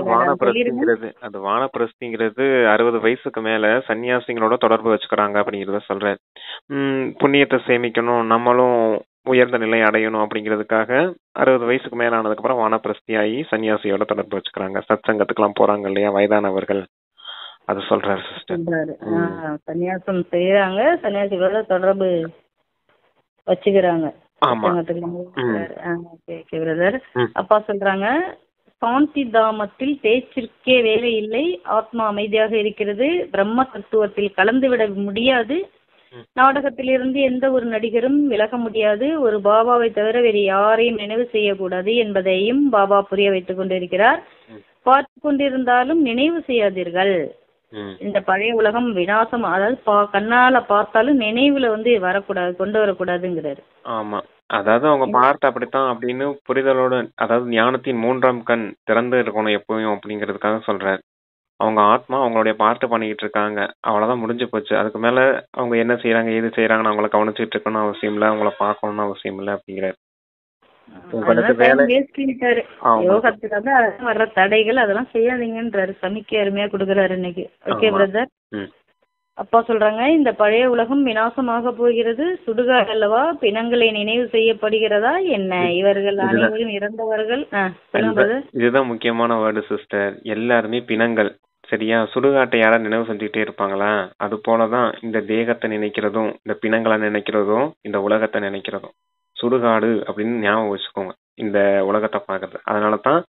வானப்பிரஸ்திங்கிறது 60 வயசுக்கு மேல சன்னியாசிங்களோட தொடர்பு வச்சுக்கிறாங்க அப்படிங்கறத சொல்றாரு. புண்ணியத்தை சேமிக்கணும், நம்மளும் உயர்ந்த நிலை அடையணும் அப்படிங்கிறதுக்காக 60 வயசுக்கு மேல ஆனதுக்கு அப்புறம் வானப்பிரஸ்தி ஆகி சன்னியாசியோட தொடர்பு வச்சுக்கிறாங்க. சத்சங்கத்துக்கு எல்லாம் போறாங்க இல்லையா வயதானவர்கள், அது சொல்றாரு சிஸ்டர். சன்னியாசம் செய்யறாங்க, சன்னியாசிகளோட தொடர்பு வச்சுக்கிறாங்க. அப்பா சொல்றாங்க, சாந்தி தாமத்தில் பேச்சிற்கே வேலை இல்லை. ஆத்மா அமைதியாக இருக்கிறது. பிரம்ம தத்துவத்தில் கலந்துவிட முடியாது. நாடகத்திலிருந்து எந்த ஒரு நடிகரும் விலக முடியாது. ஒரு பாபாவை தவிர வேறு யாரையும் நினைவு செய்யக்கூடாது என்பதையும் பாபா புரிய வைத்துக் கொண்டிருக்கிறார். பார்த்து கொண்டிருந்தாலும் நினைவு செய்யாதீர்கள். ம் இந்த பழைய உலகம் விநாசம், அதாவது கண்ணால பார்த்தாலும் நினைவுல வரக்கூடாது, கொண்டு வரக்கூடாதுங்கிறாரு. ஆமா. அதாவது அவங்க பார்த்து அப்படித்தான் அப்படின்னு புரிதலோட, அதாவது ஞானத்தின் 3ஆம் கண் திறந்து இருக்கணும் எப்பவும் அப்படிங்கிறதுக்காக சொல்றாரு. அவங்க ஆத்மா அவங்களுடைய பார்த்து பண்ணிக்கிட்டு இருக்காங்க. அவ்வளவுதான், முடிஞ்சு போச்சு. அதுக்கு மேல அவங்க என்ன செய்யறாங்க, ஏது செய்யறாங்கன்னு அவங்கள கவனிச்சுட்டு இருக்கணும்னு அவசியம் இல்லை, அவங்கள பார்க்கணும்னு அவசியம் இல்லை அப்படிங்கிறாரு. உங்களுக்கு அதெல்லாம் டைம் வேலை. வேஸ்ட் பண்ணிட்டாரு. ஆமா. யோகத்துல அதெல்லாம் வர்ற தடைகள் அதெல்லாம் செய்யாதீங்கன்றாரு. சமிக்கை அருமையா கொடுக்குறாரு இன்னைக்கு. ஓகே ஆமா. பிரதர். ம் அப்பா சொல்றாங்க, இந்த பழைய உலகம் விநாசமாக போகிறது, சுடுகாடு அல்லவா, பிணங்களை நினைவு செய்யப்படுகிறதா என்ன, இவர்கள் இதுதான் அனைவரும் இறந்தவர்கள். சொல்லுங்க இதுதான் பிரதர். இதுதான் முக்கியமான வேர்டு சிஸ்டர். எல்லாருமே பிணங்கள். சரியா? சுடுகாட்டை யாராவது நினைவு செஞ்சுக்கிட்டே இருப்பாங்களா? அது போலதான் இந்த தேகத்தை நினைக்கிறதும், இந்த பிணங்களை நினைக்கிறதும், இந்த உலகத்தை நினைக்கிறதும். சுடுகாடு அப்படின்னு ஞாபகம் வச்சுக்கோங்க இந்த உலகத்தை பார்க்கறது. அதனாலதான்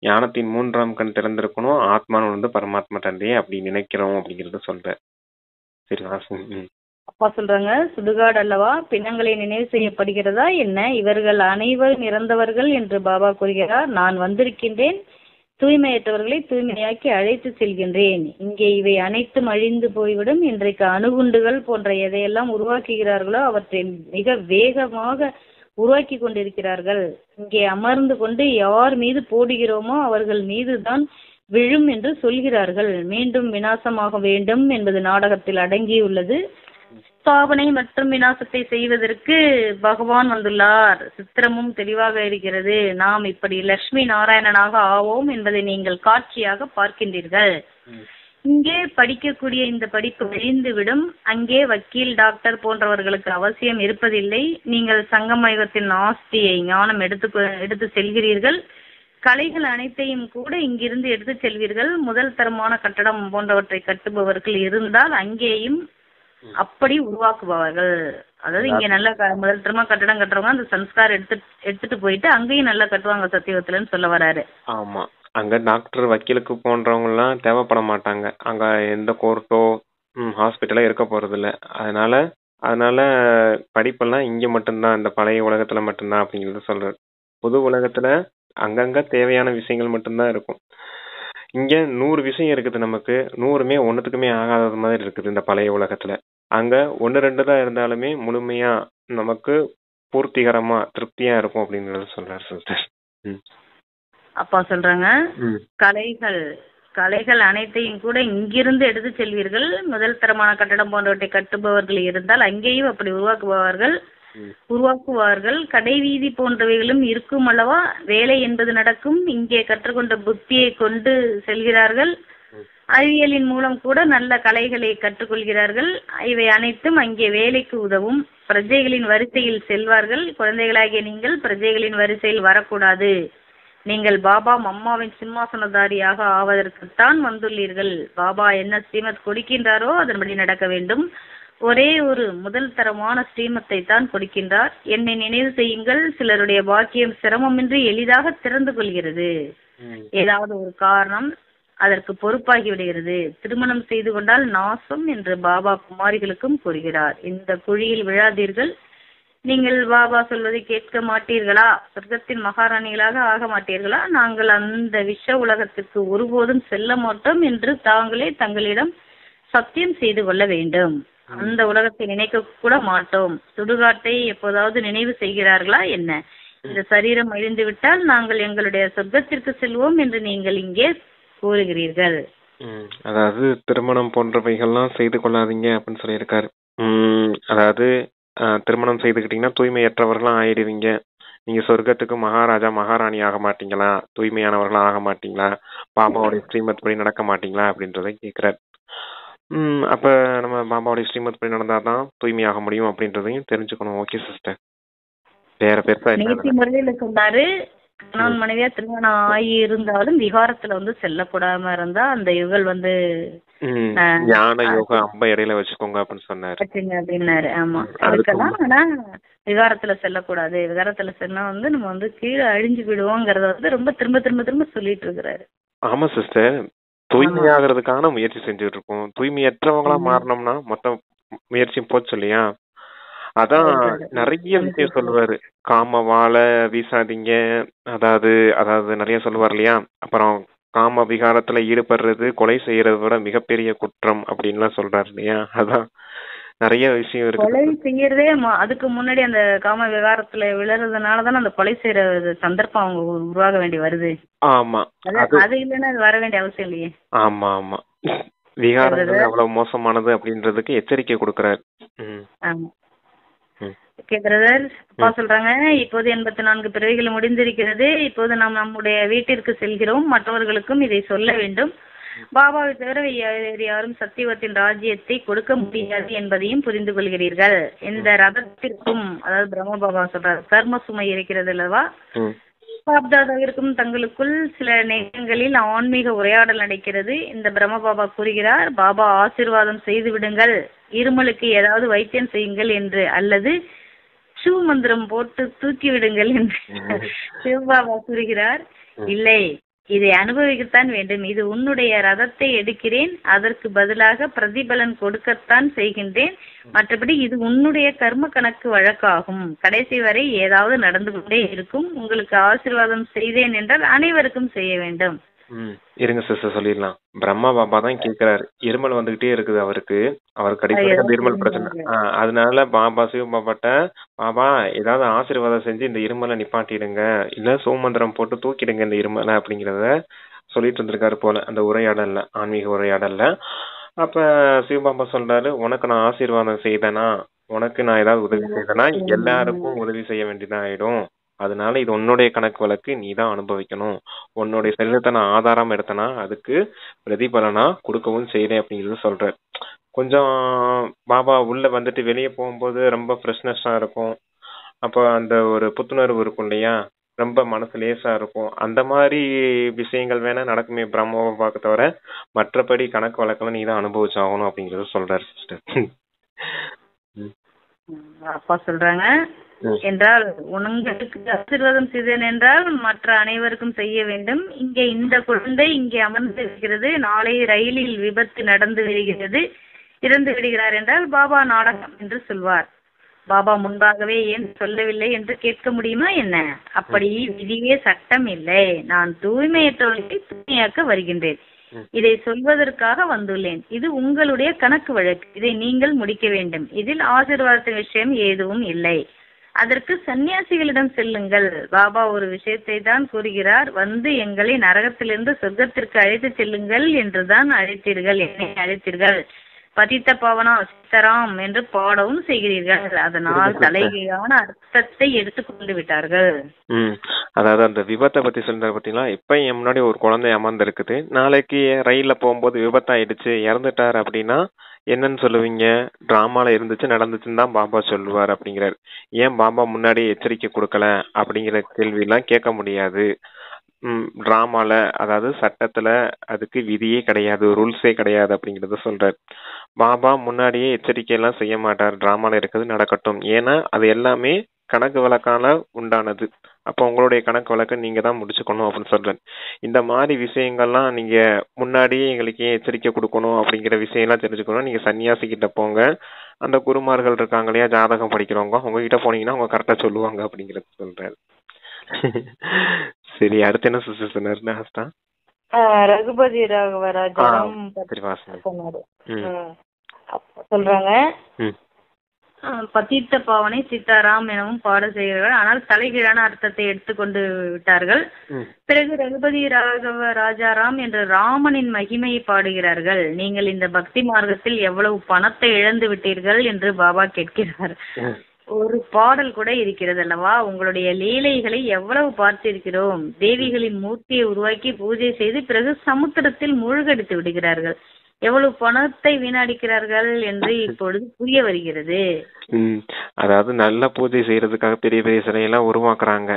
ஞானத்தின் 3ஆம் கண் திறந்திருக்கணும், ஆத்மான்னு பரமாத்மா தந்தையே அப்படி நினைக்கிறோம் அப்படிங்கறத சொல்றேன். சரிங்களா? ம் அப்பா சொல்றாங்க, சுடுகாடு அல்லவா, பிணங்களை நினைவு செய்யப்படுகிறதா என்ன, இவர்கள் அனைவரும் இறந்தவர்கள் என்று பாபா கூறுகிறார். நான் வந்திருக்கின்றேன், தூய்மையற்றவர்களை தூய்மையாக்கி அழைத்து செல்கின்றேன். இங்கே இவை அனைத்தும் அழிந்து போய்விடும். இன்றைக்கு அணுகுண்டுகள் போன்ற எதையெல்லாம் உருவாக்குகிறார்களோ அவற்றை மிக வேகமாக உருவாக்கி கொண்டிருக்கிறார்கள். இங்கே அமர்ந்து கொண்டு யார் மீது போடுகிறோமோ அவர்கள் மீதுதான் விழும் என்று சொல்கிறார்கள். மீண்டும் விநாசமாக வேண்டும் என்பது நாடகத்தில் அடங்கியுள்ளது. ஸ்தாபனை மற்றும் விநாசத்தை செய்வதற்கு பகவான் வந்துள்ளார். சித்திரமும் தெளிவாக இருக்கிறது. நாம் இப்படி லட்சுமி நாராயணனாக ஆவோம் என்பதை நீங்கள் காட்சியாக பார்க்கின்றீர்கள். இங்கே படிக்கக்கூடிய இந்த படிப்பு விழுந்துவிடும். அங்கே வக்கீல், டாக்டர் போன்றவர்களுக்கு அவசியம் இருப்பதில்லை. நீங்கள் சங்கமயுகத்தின் ஆஸ்தியை ஞானம் எடுத்து செல்கிறீர்கள். கலைகள் அனைத்தையும் கூட இங்கிருந்து எடுத்து செல்வீர்கள். முதல் தரமான கட்டடம் போன்றவற்றை கட்டுபவர்கள் இருந்தால் அங்கேயும் அப்படி உருவாக்குபவர்கள். அதாவது இங்க நல்ல முதல் தரமா கட்டடம் கட்டுறவங்க அந்த சன்ஸ்கார் எடுத்துட்டு போயிட்டு அங்கேயும் நல்லா கட்டுவாங்க சத்தியவத்துலன்னு சொல்ல வராரு. ஆமா. அங்க டாக்டர், வக்கீலுக்கு போன்றவங்க எல்லாம் தேவைப்பட மாட்டாங்க. அங்க எந்த கோர்ட்டோ ஹாஸ்பிட்டலோ இருக்க போறது இல்ல. அதனால படிப்பெல்லாம் இங்க மட்டும்தான், இந்த பழைய உலகத்துல மட்டும்தான் அப்படிங்கறத சொல்றாரு. புது உலகத்துல அங்கங்க தேவையான விஷயங்கள் மட்டும்தான் இருக்கும். இங்க 100 விஷயம் இருக்குது நமக்கு. 100மே ஒன்னுத்துக்குமே ஆகாத மாதிரி இருக்குது இந்த பழைய உலகத்துல. அங்க 1, 2 தான் இருந்தாலுமே முழுமையா நமக்கு பூர்த்திகரமா திருப்தியா இருக்கும் அப்படிங்கறத சொல்றாரு சிஸ்டர். அப்பா சொல்றாங்க, கலைகள் அனைத்தையும் கூட இங்கிருந்து எடுத்து செல்வீர்கள். முதல் தரமான கட்டடம் போன்றவற்றை கட்டுபவர்கள் இருந்தால் அங்கேயும் அப்படி உருவாக்குவார்கள். கடைவீதி போன்றவைகளும் இருக்கும் அல்லவா, வேலை என்பது நடக்கும். இங்கே கற்றுக்கொண்ட புத்தியை கொண்டு செல்கிறார்கள். அறிவியலின் மூலம் கூட நல்ல கலைகளை கற்றுக்கொள்கிறார்கள். இவை அனைத்தும் அங்கே வேலைக்கு உதவும். பிரஜைகளின் வரிசையில் செல்வார்கள். குழந்தைகளாகிய நீங்கள் பிரஜைகளின் வரிசையில் வரக்கூடாது. நீங்கள் பாபா மம்மாவின் சிம்மாசனதாரியாக ஆவதற்குத்தான் வந்துள்ளீர்கள். பாபா என்ன ஸ்ரீமத் கொடுக்கின்றாரோ அதன்படி நடக்க வேண்டும். ஒரே ஒரு முதல் தரமான ஸ்ரீமத்தை தான் கொடுக்கின்றார். என்னை நினைவு செய்யுங்கள். சிலருடைய பாக்கியம் சிரமமின்றி எளிதாக திறந்து கொள்கிறது. ஏதாவது ஒரு காரணம் அதற்கு பொறுப்பாகி விடுகிறது. திருமணம் செய்து கொண்டால் நாசம் என்று பாபா குமாரிகளுக்கும் கூறுகிறார். இந்த குழியில் விழாதீர்கள். நீங்கள் பாபா சொல்வதை கேட்க மாட்டீர்களா? சொர்க்கத்தின் மகாராணிகளாக ஆக மாட்டீர்களா? நாங்கள் அந்த விஷ உலகத்திற்கு ஒருபோதும் செல்ல மாட்டோம் என்று தாங்களே தங்களிடம் சத்தியம் செய்து கொள்ள வேண்டும். அந்த உலகத்தை நினைக்க கூட மாட்டோம். சுடுகாட்டை எப்போதாவது நினைவு செய்கிறார்களா என்ன? இந்த சரீரம் அழிந்து விட்டால் நாங்கள் எங்களுடைய சொர்க்கத்திற்கு செல்வோம் என்று நீங்கள் இங்கே கூறுகிறீர்கள். அதாவது திருமணம் போன்றவைகள்லாம் செய்து கொள்ளாதீங்க அப்படின்னு சொல்லியிருக்காரு. அதாவது திருமணம் செய்துக்கிட்டீங்கன்னா தூய்மையற்றவர்களாம் ஆயிடுவீங்க. நீங்க சொர்க்கத்துக்கு மகாராஜா மகாராணி ஆக மாட்டீங்களா? தூய்மையானவர்களா ஆக மாட்டீங்களா? பாபாவுடைய ஸ்ரீமத் படி நடக்க மாட்டீங்களா அப்படின்றத கேட்கிறார். அப்ப நம்ம பாபாவுடைய ஸ்ரீமத் படி நடந்தாதான் தூய்மையாக முடியும் அப்படின்றதையும் தெரிஞ்சுக்கணும். Okay sister. வேற பெருசா நீதி முறையில சொன்னாரு, கணவன் மனைவியா திருமணம் ஆகி இருந்தாலும் விகாரத்துல செல்லக்கூடாம இருந்தா அந்த யுகல் ஞான யோக அம்ப இடையில வச்சுக்கோங்க அப்படின்னு சொன்னாரு அப்படின்னாரு. ஆமா, அதுக்கெல்லாம் ஆனா விகாரத்துல செல்லக்கூடாது. விகாரத்துல சென்னா நம்ம கீழே அழிஞ்சு விடுவோங்கிறத ரொம்ப திரும்ப திரும்ப திரும்ப சொல்லிட்டு இருக்கிறாரு. ஆமா சிஸ்டர், தூய்மையாகிறதுக்கான முயற்சி செஞ்சுட்டு இருக்கோம். தூய்மையற்றவங்களா மாறணும்னா மொத்த முயற்சியும் போச்சு இல்லையா? அதான் நிறைய விஷயம் சொல்லுவாரு. காம வாழ வீசாதீங்க, அதாவது நிறைய சொல்லுவார் இல்லையா? அப்புறம் காம விகாரத்துல ஈடுபடுறது கொலை செய்யறதை விட மிகப்பெரிய குற்றம் அப்படின்லாம் சொல்றாரு இல்லையா? அதான் நிறைய விஷயம் கொலை இருக்கு. செய்யறதே அதுக்கு முன்னாடி அந்த காம விகாரத்துல விழுறதுனாலதானே அந்த கொலை செய்யற சந்தர்ப்பம் அவங்க உருவாக வேண்டி வருது. ஆமா, அது இல்லைன்னா அது வர வேண்டிய அவசியம் இல்லையே. ஆமா ஆமா விகாரங்கள் எவ்வளவு மோசமானது அப்படின்றதுக்கு எச்சரிக்கை கொடுக்கறாரு. ஆமா. ஓகே பிரதர், அப்பா சொல்றாங்க, இப்போது 84 பிறவிகள் முடிந்திருக்கிறது. இப்போது நாம் நம்முடைய வீட்டிற்கு செல்கிறோம். மற்றவர்களுக்கும் இதை சொல்ல வேண்டும். பாபாவை தவிர வேறு யாரும் சத்தியவத்தின் ராஜ்யத்தை கொடுக்க முடியாது என்பதையும் புரிந்து கொள்கிறீர்கள். இந்த ரதத்திற்கும், அதாவது பிரம்ம பாபா சொல்றாரு, கர்ம சுமை இருக்கிறது அல்லவா, பாப்தாதாவிற்கும் தங்களுக்குள் சில நேரங்களில் ஆன்மீக உரையாடல் நடக்கிறது. இந்த பிரம்ம பாபா கூறுகிறார், பாபா ஆசீர்வாதம் செய்து விடுங்கள், இருமலுக்கு ஏதாவது வைத்தியம் செய்யுங்கள் என்று, அல்லது ஷூ மந்திரம் போட்டு தூக்கி விடுங்கள் என்று சிவபாபா கூறுகிறார். இல்லை, இதை அனுபவிக்கத்தான் வேண்டும். இது உன்னுடைய ரதத்தை எடுக்கிறேன், அதற்கு பதிலாக பிரதிபலன் கொடுக்கத்தான் செய்கின்றேன். மற்றபடி இது உன்னுடைய கர்ம கணக்கு வழக்காகும். கடைசி வரை ஏதாவது நடந்து கொண்டே இருக்கும். உங்களுக்கு ஆசீர்வாதம் செய்தேன் என்றால் அனைவருக்கும் செய்ய வேண்டும். இருங்க சிஸ்டர், சொல்லிடலாம். பிரம்மா பாபா தான் கேட்கிறாரு, இருமல் வந்துகிட்டே இருக்குது அவருக்கு அடிக்கடி அந்த இருமல் பிரச்சனை. அதனால பாபா சிவ பாபாட்ட, பாபா ஏதாவது ஆசீர்வாதம் செஞ்சு இந்த இருமலை நிப்பாட்டிடுங்க, இல்ல சோமந்திரம் போட்டு தூக்கிடுங்க இந்த இருமலை அப்படிங்கிறத சொல்லிட்டு இருந்திருக்காரு போல அந்த உரையாடல்ல, ஆன்மீக உரையாடல்ல. அப்ப சிவபாபா சொல்றாரு, உனக்கு நான் ஆசீர்வாதம் செய்தேனா, உனக்கு நான் ஏதாவது உதவி செய்தேனா எல்லாருக்கும் உதவி செய்ய வேண்டியதா ஆயிடும். அதனால இது உன்னுடைய கணக்கு வழக்கு, நீ தான் அனுபவிக்கணும். உன்னுடைய செல்வத்தை நான் ஆதாரம் எடுத்தனா அதுக்கு பிரதிபலனா கொடுக்கவும் செய்யறேன் அப்படிங்கிறது சொல்றாரு. கொஞ்சம் பாபா உள்ள வந்துட்டு வெளியே போகும்போது ரொம்ப ஃப்ரெஷ்னஸா இருக்கும். அப்போ அந்த ஒரு புத்துணர்வு இருக்கும் இல்லையா, ரொம்ப மனசு லேசா இருக்கும். அந்த மாதிரி விஷயங்கள் வேணா நடக்குமே பிரம்ம பாபாவுக்கு தவிர, மற்றபடி கணக்கு வழக்கெல்லாம் நீ தான் அனுபவிச்சாகணும் அப்படிங்கறது சொல்றாரு சிஸ்டர். அப்பா சொல்றாங்க, என்றால் உங்களுக்கு ஆசீர்வாதம் செய்தேன் என்றால் மற்ற அனைவருக்கும் செய்ய வேண்டும். இங்கே இந்த குழந்தை இங்கே அமர்ந்து இருக்கிறது, நாளை ரயிலில் விபத்து நடந்து வருகிறது, இறந்து விடுகிறார் என்றால் பாபா நாடகம் என்று சொல்வார். பாபா முன்பாகவே ஏன் சொல்லவில்லை என்று கேட்க முடியுமா என்ன? அப்படி விதியே சட்டம் இல்லை. நான் தூய்மையற்றவர்களை தூய்மையாக்க வருகின்றேன். இதை சொல்வதற்காக வந்துள்ளேன். இது உங்களுடைய கணக்கு வழக்கு, இதை நீங்கள் முடிக்க வேண்டும். இதில் ஆசீர்வாதத்தின் விஷயம் எதுவும் இல்லை. அதற்கு சன்னியாசிகளிடம் செல்லுங்கள். பாபா ஒரு விஷயத்தை தான் கூறுகிறார், வந்து எங்களை நரகத்திலிருந்து சொர்க்கத்திற்கு அழைத்து செல்லுங்கள் என்றுதான் அழைத்தீர்கள், என்னை அழைத்தீர்கள். பதித்த பாவனா சீதாராம் என்று பாடவும் செய்கிறீர்கள். அதனால் தலைகீழான அர்த்தத்தை எடுத்துக்கொண்டு விட்டார்கள். அதாவது அந்த விபத்தை பத்தி சொல்ற பாத்தீங்களா, இப்ப என் முன்னாடி ஒரு குழந்தை அமர்ந்து இருக்குது, நாளைக்கு ரயில்ல போகும்போது விபத்தாயிடுச்சு இறந்துட்டாரு அப்படின்னா என்னன்னு சொல்லுவீங்க? டிராமால இருந்துச்சு நடந்துச்சுன்னு தான் பாபா சொல்லுவார் அப்படிங்கிறாரு. ஏன் பாபா முன்னாடி எச்சரிக்கை கொடுக்கல அப்படிங்கிற கேள்வி எல்லாம் கேட்க முடியாது. டிராமால, அதாவது சட்டத்துல அதுக்கு விதியே கிடையாது, ரூல்ஸே கிடையாது அப்படிங்கறத சொல்றாரு. பாபா முன்னாடியே எச்சரிக்கை எல்லாம் செய்ய மாட்டார், டிராமால இருக்கிறது நடக்கட்டும், ஏன்னா அது எல்லாமே கணக்கு வழக்கால உண்டானது. அப்போ உங்களுடைய கணக்கு வழக்கை நீங்க தான் முடிச்சுக்கணும் அப்படின்னு சொல்றேன். இந்த மாதிரி விஷயங்கள்லாம் நீங்க முன்னாடியே எங்களுக்கு ஏன் எச்சரிக்கை கொடுக்கணும் அப்படிங்கிற விஷயம் எல்லாம் தெரிஞ்சுக்கணும். நீங்க சன்னியாசி கிட்ட போங்க, அந்த குருமார்கள் இருக்காங்க இல்லையா, ஜாதகம் படிக்கிறவங்க, உங்ககிட்ட போனீங்கன்னா அவங்க கரெக்டா சொல்லுவாங்க அப்படிங்கறது சொல்றாரு. சரி, அடுத்து என்ன சிஸ்டர் சொன்னாரு? ரகுபதி ராகவராஜாராம் சொல்றாங்க, பதித்த பாவனை சீதாராம் எனவும் பாட செய்கிறார்கள். ஆனால் தலைகீழான அர்த்தத்தை எடுத்துக்கொண்டு விட்டார்கள். பிறகு ரகுபதி ராகவ ராஜாராம் என்ற ராமனின் மகிமையை பாடுகிறார்கள். நீங்கள் இந்த பக்தி மார்க்கத்தில் எவ்வளவு பணத்தை இழந்து விட்டீர்கள் என்று பாபா கேட்கிறார். ஒரு பாடல் கூட இருக்கிறது அல்லவா, உங்களுடைய லீலைகளை எவ்வளவு பார்த்திருக்கிறோம். தேவிகளின் மூர்த்தியை உருவாக்கி பூஜை செய்து பிறகு சமுத்திரத்தில் மூழ்கடித்து விடுகிறார்கள். எவ்வளவு பணத்தை வீணடிக்கிறார்கள் என்று இப்பொழுது புரிய வருகிறது. அதாவது நல்ல பூஜை செய்யறதுக்காக பெரிய பெரிய சிலையெல்லாம் உருவாக்குறாங்க.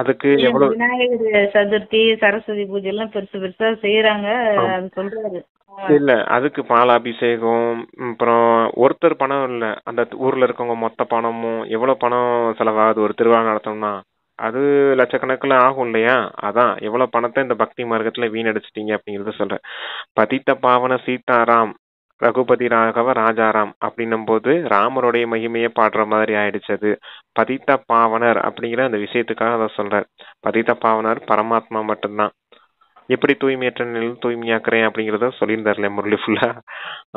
அதுக்கு விநாயகர் சதுர்த்தி, சரஸ்வதி பூஜை எல்லாம் பெருசு பெருசா செய்யறாங்க. அது சொல்றாரு இல்ல, அதுக்கு பாலாபிஷேகம், அப்புறம் ஒருத்தர் பணம் இல்ல, அந்த ஊர்ல இருக்கவங்க மொத்த பணமும் எவ்வளவு பணம் செலவாகுது ஒரு திருவிழா நடத்தணும்னா, அது லட்சக்கணக்கில் ஆகும் இல்லையா. அதான் எவ்வளவு பணத்தை இந்த பக்தி மார்க்கத்துல வீணடிச்சிட்டீங்க அப்படிங்கறத சொல்றேன். பதித்த பாவன சீதாராம் ரகுபதி ராகவ ராஜாராம் அப்படின்னும் போது ராமருடைய மகிமையை பாடுற மாதிரி ஆயிடுச்சு. அது பதித்த பாவனர் அப்படிங்கிற அந்த விஷயத்துக்காக அதை சொல்றார். பதித்த பாவனர் பரமாத்மா மட்டும்தான். எப்படி தூய்மையற்ற நிலையில் தூய்மையாக்குறேன் அப்படிங்கிறத சொல்லியிருந்தாருல முரளி ஃபுல்லா.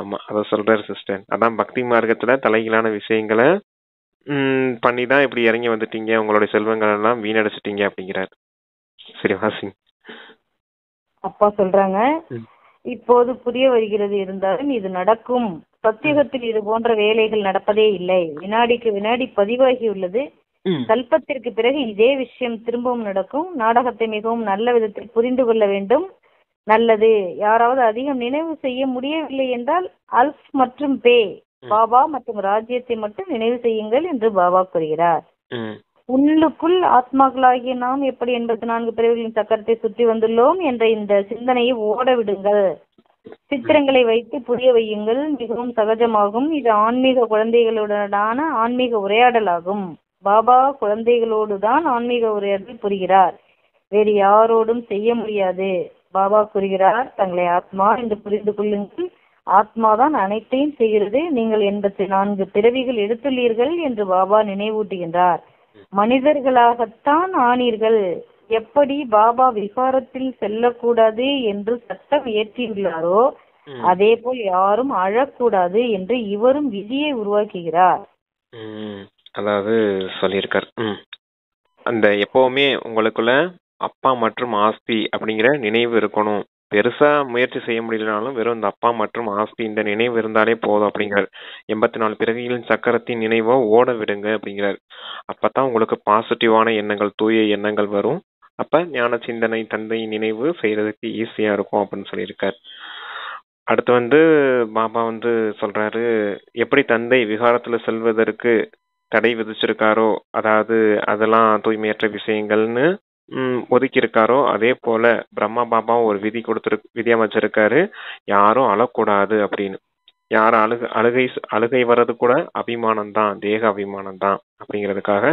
ஆமா, அதை சொல்றாரு சிஸ்டர். அதான் பக்தி மார்க்கத்துல தலைகீழான விஷயங்களை பண்ணி தான் இப்படி இறங்கி வந்துட்டீங்க, உங்களுடைய செல்வங்கள் எல்லாம் வீணடிச்சிட்டீங்க அப்படிங்கிறாரு. சரி வாசிங்க. அப்பா சொல்றாங்க, இப்போது புரிய வருகிறது, இருந்தாலும் இது நடக்கும். சத்தியுகத்தில் இது போன்ற வேலைகள் நடப்பதே இல்லை. வினாடிக்கு வினாடி பதிவாகியுள்ளது. கல்பத்திற்கு பிறகு இதே விஷயம் திரும்பவும் நடக்கும். நாடகத்தை மிகவும் நல்ல விதத்தில் புரிந்து கொள்ள வேண்டும். நல்லது. யாராவது அதிகம் நினைவு செய்ய முடியவில்லை என்றால் அல்ஃப் மற்றும் பே, பாபா மற்றும் ராஜ்யத்தை மட்டும் நினைவு செய்யுங்கள் என்று பாபா கூறுகிறார். உள்ளுக்குள் ஆத்மாக்களாகிய நாம் எப்படி 84 பிறவிகளின் சக்கரத்தை சுற்றி வந்துள்ளோம் என்ற இந்த சிந்தனையை ஓட விடுங்கள். சித்திரங்களை வைத்து புரிய வையுங்கள். மிகவும் சகஜமாகும். இது ஆன்மீக குழந்தைகளுடனான ஆன்மீக உரையாடலாகும். பாபா குழந்தைகளோடு தான் ஆன்மீக உரையாடல் புரிகிறார், வேறு யாரோடும் செய்ய முடியாது. பாபா கூறுகிறார், தங்களை ஆத்மா என்று புரிந்து கொள்ளுங்கள். ஆத்மாதான் அனைத்தையும் செய்கிறது. நீங்கள் 84 பிறவிகள் எடுத்துள்ளீர்கள் என்று பாபா நினைவூட்டுகின்றார். மனிதர்களாகத்தான் ஆனீர்கள். எப்படி பாபா விகாரத்தில் செல்லக்கூடாது என்று சட்டம் இயற்றியுள்ளாரோ அதே போல் யாரும் அழக்கூடாது என்று இவரும் விதியை உருவாக்குகிறார். அதாவது சொல்லியிருக்கார். அந்த எப்பவுமே உங்களுக்குள்ள அப்பா மற்றும் ஆஸ்தி அப்படிங்கிற நினைவு இருக்கணும். பெருசா முயற்சி செய்ய முடியலனாலும் வெறும் இந்த அப்பா மற்றும் ஆஸ்தி இந்த நினைவு இருந்தாலே போதும் அப்படிங்கிறார். 84 பிறவிகளின் சக்கரத்தின் நினைவோ ஓட விடுங்க அப்படிங்கிறார். அப்பதான் உங்களுக்கு பாசிட்டிவான எண்ணங்கள், தூய எண்ணங்கள் வரும். அப்ப ஞான சிந்தனை, தந்தை நினைவு செய்யறதுக்கு ஈஸியா இருக்கும் அப்படின்னு சொல்லியிருக்கார். அடுத்து பாபா சொல்றாரு, எப்படி தந்தை விகாரத்துல செல்வதற்கு தடை விதிச்சிருக்காரோ, அதாவது அதெல்லாம் தூய்மையற்ற விஷயங்கள்னு ஒதுக்கி இருக்காரோ, அதே போல பிரம்மா பாபா ஒரு விதி அமைச்சிருக்காரு, யாரும் அழக்கூடாது அப்படின்னு. யாரும் அழுகை வர்றது கூட அபிமானம் தான், தேக அபிமானம் தான் அப்படிங்கிறதுக்காக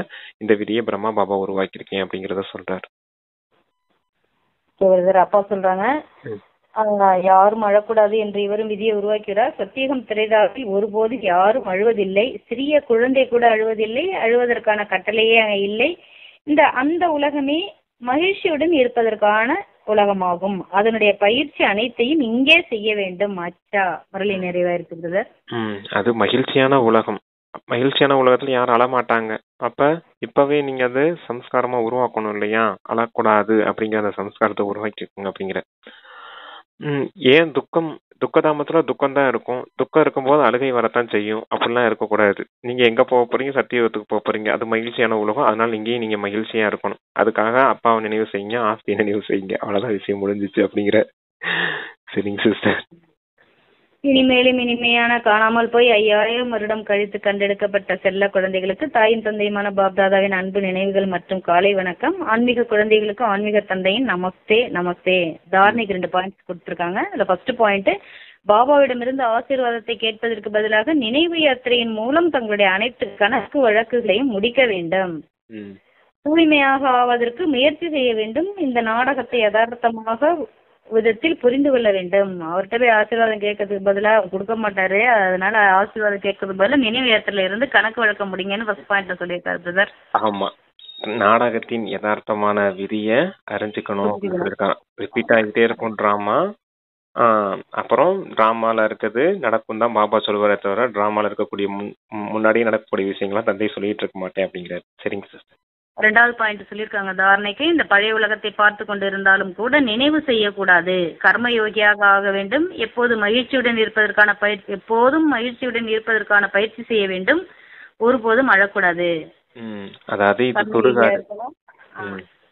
இந்த விதியை பிரம்மா பாபா உருவாக்கியிருக்கேன் அப்படிங்கறத சொல்றாரு. அப்பா சொல்றாங்க, யாரும் அழக்கூடாது என்று இவரும் விதியை உருவாக்கிறார். சத்தியகம் திரைதாவில் ஒருபோது யாரும் அழுவதில்லை. சிறிய குழந்தை கூட அழுவதில்லை. அழுவதற்கான கட்டளையே அங்கே இல்லை. அந்த உலகமே மகிழ்ச்சியுடன் இருப்பதற்கான உலகமாகும். அதனுடைய பயிற்சி அனைத்தையும் இங்கே செய்ய வேண்டும். அச்சா, முரளி நிறைவேறுகிறது. அது மகிழ்ச்சியான உலகம். மகிழ்ச்சியான உலகத்துல யாரும் அழமாட்டாங்க. அப்ப இப்பவே நீங்க அது சம்ஸ்காரமா உருவாக்கணும் இல்லையா? அழக்கூடாது அப்படிங்கிற அந்த சம்ஸ்காரத்தை உருவாக்கிக்கோங்க அப்படிங்கிற. ஏன் துக்கதாமத்துல துக்கம் தான் இருக்கும். துக்கம் இருக்கும்போது அழுகை வரத்தான் செய்யும். அப்படிலாம் இருக்கக்கூடாது. நீங்க எங்க போக போறீங்க? சத்தியத்துக்கு போக போறீங்க. அது மகிழ்ச்சியான உலகம். அதனால இங்கேயும் நீங்க மகிழ்ச்சியா இருக்கணும். அதுக்காக அப்பாவை நினைவு செய்யுங்க, ஆஸ்தியை நினைவு செய்யுங்க. அவ்வளவுதான் விஷயம் முடிஞ்சிச்சு அப்படிங்கிற. சரிங்க சிஸ்டர். இனிமேலும் இனிமையான காணாமல் போய் 5000 வருடம் கழித்து கண்டெடுக்கப்பட்ட செல்ல குழந்தைகளுக்கு தாயின் தந்தையுமான பாப்தாதாவின் அன்பு நினைவுகள் மற்றும் காலை வணக்கம். ஆன்மீக குழந்தைகளுக்கு ஆன்மீக தந்தையின் நமஸ்தே நமஸ்தே. தார்னிக் 2 பாயிண்ட்ஸ் கொடுத்துருக்காங்க. அதுல ஃபர்ஸ்ட் பாயிண்ட், பாபாவிடமிருந்து ஆசீர்வாதத்தை கேட்பதற்கு பதிலாக நினைவு யாத்திரையின் மூலம் தங்களுடைய அனைத்து கணக்கு வழக்குகளையும் முடிக்க வேண்டும். தூய்மையாக ஆவதற்கு முயற்சி செய்ய வேண்டும். இந்த நாடகத்தை யதார்த்தமாக விதத்தில் புரிந்து கொள்ள வேண்டும். அவர்கிட்ட போய் ஆசீர்வாதம் கேட்கறதுக்கு பதிலாக அவர் கொடுக்க மாட்டாரு. அதனால ஆசீர்வாதம் கேட்கறது பதிலாக நினைவு யாத்திரையில இருந்து கணக்கு வழக்க முடியுங்கன்னு ஃபர்ஸ்ட் பாயிண்ட்ல சொல்லியிருக்காரு பிரதர். ஆமா, நாடகத்தின் யதார்த்தமான விதியை அறிஞ்சுக்கணும். ரிப்பீட் ஆகிட்டே இருக்கும் டிராமா. அப்புறம் டிராமால இருக்கிறது நடக்கும் தான் பாபா சொல்லுவாரே தவிர டிராமால இருக்கக்கூடிய முன்னாடியே நடக்கக்கூடிய விஷயங்கள்லாம் தந்தை சொல்லிட்டு இருக்க மாட்டேன் அப்படிங்கிறாரு. சரிங்க சிஸ்டர். 2வது பாயிண்ட் சொல்லியிருக்காங்க தாரணைக்கு, இந்த பழைய உலகத்தை பார்த்து கொண்டு இருந்தாலும் கூட நினைவு செய்யக்கூடாது. கர்மயோகியாக ஆக வேண்டும். எப்போதும் மகிழ்ச்சியுடன் இருப்பதற்கான பயிற்சி செய்ய வேண்டும். ஒருபோதும் அழக்கூடாது. அதாவது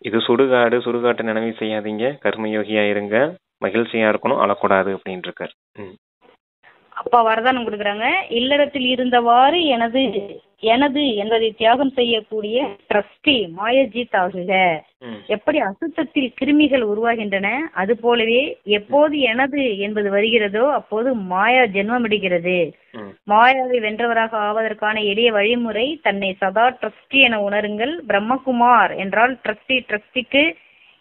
இது சுடுகாட்டு நினைவு செய்யாதீங்க. கர்மயோகியா இருங்க, மகிழ்ச்சியா இருக்கணும், அழக்கூடாது அப்படின்னு இருக்காரு. அப்பா வரதானம் கொடுக்குறாங்க. இல்லறத்தில் இருந்தவாறு எனது என்பதை தியாகம் செய்யக்கூடிய ட்ரஸ்டி மாயஜித் ஆகுக. எப்படி அசுத்தத்தில் கிருமிகள் உருவாகின்றன, அது போலவே எப்போது எனது என்பது வருகிறதோ அப்போது மாயா ஜென்மமிடுகிறது. மாயாவை வென்றவராக ஆவதற்கான எளிய வழிமுறை, தன்னை சதா ட்ரஸ்டி என உணருங்கள். பிரம்மகுமார் என்றால் ட்ரஸ்டிக்கு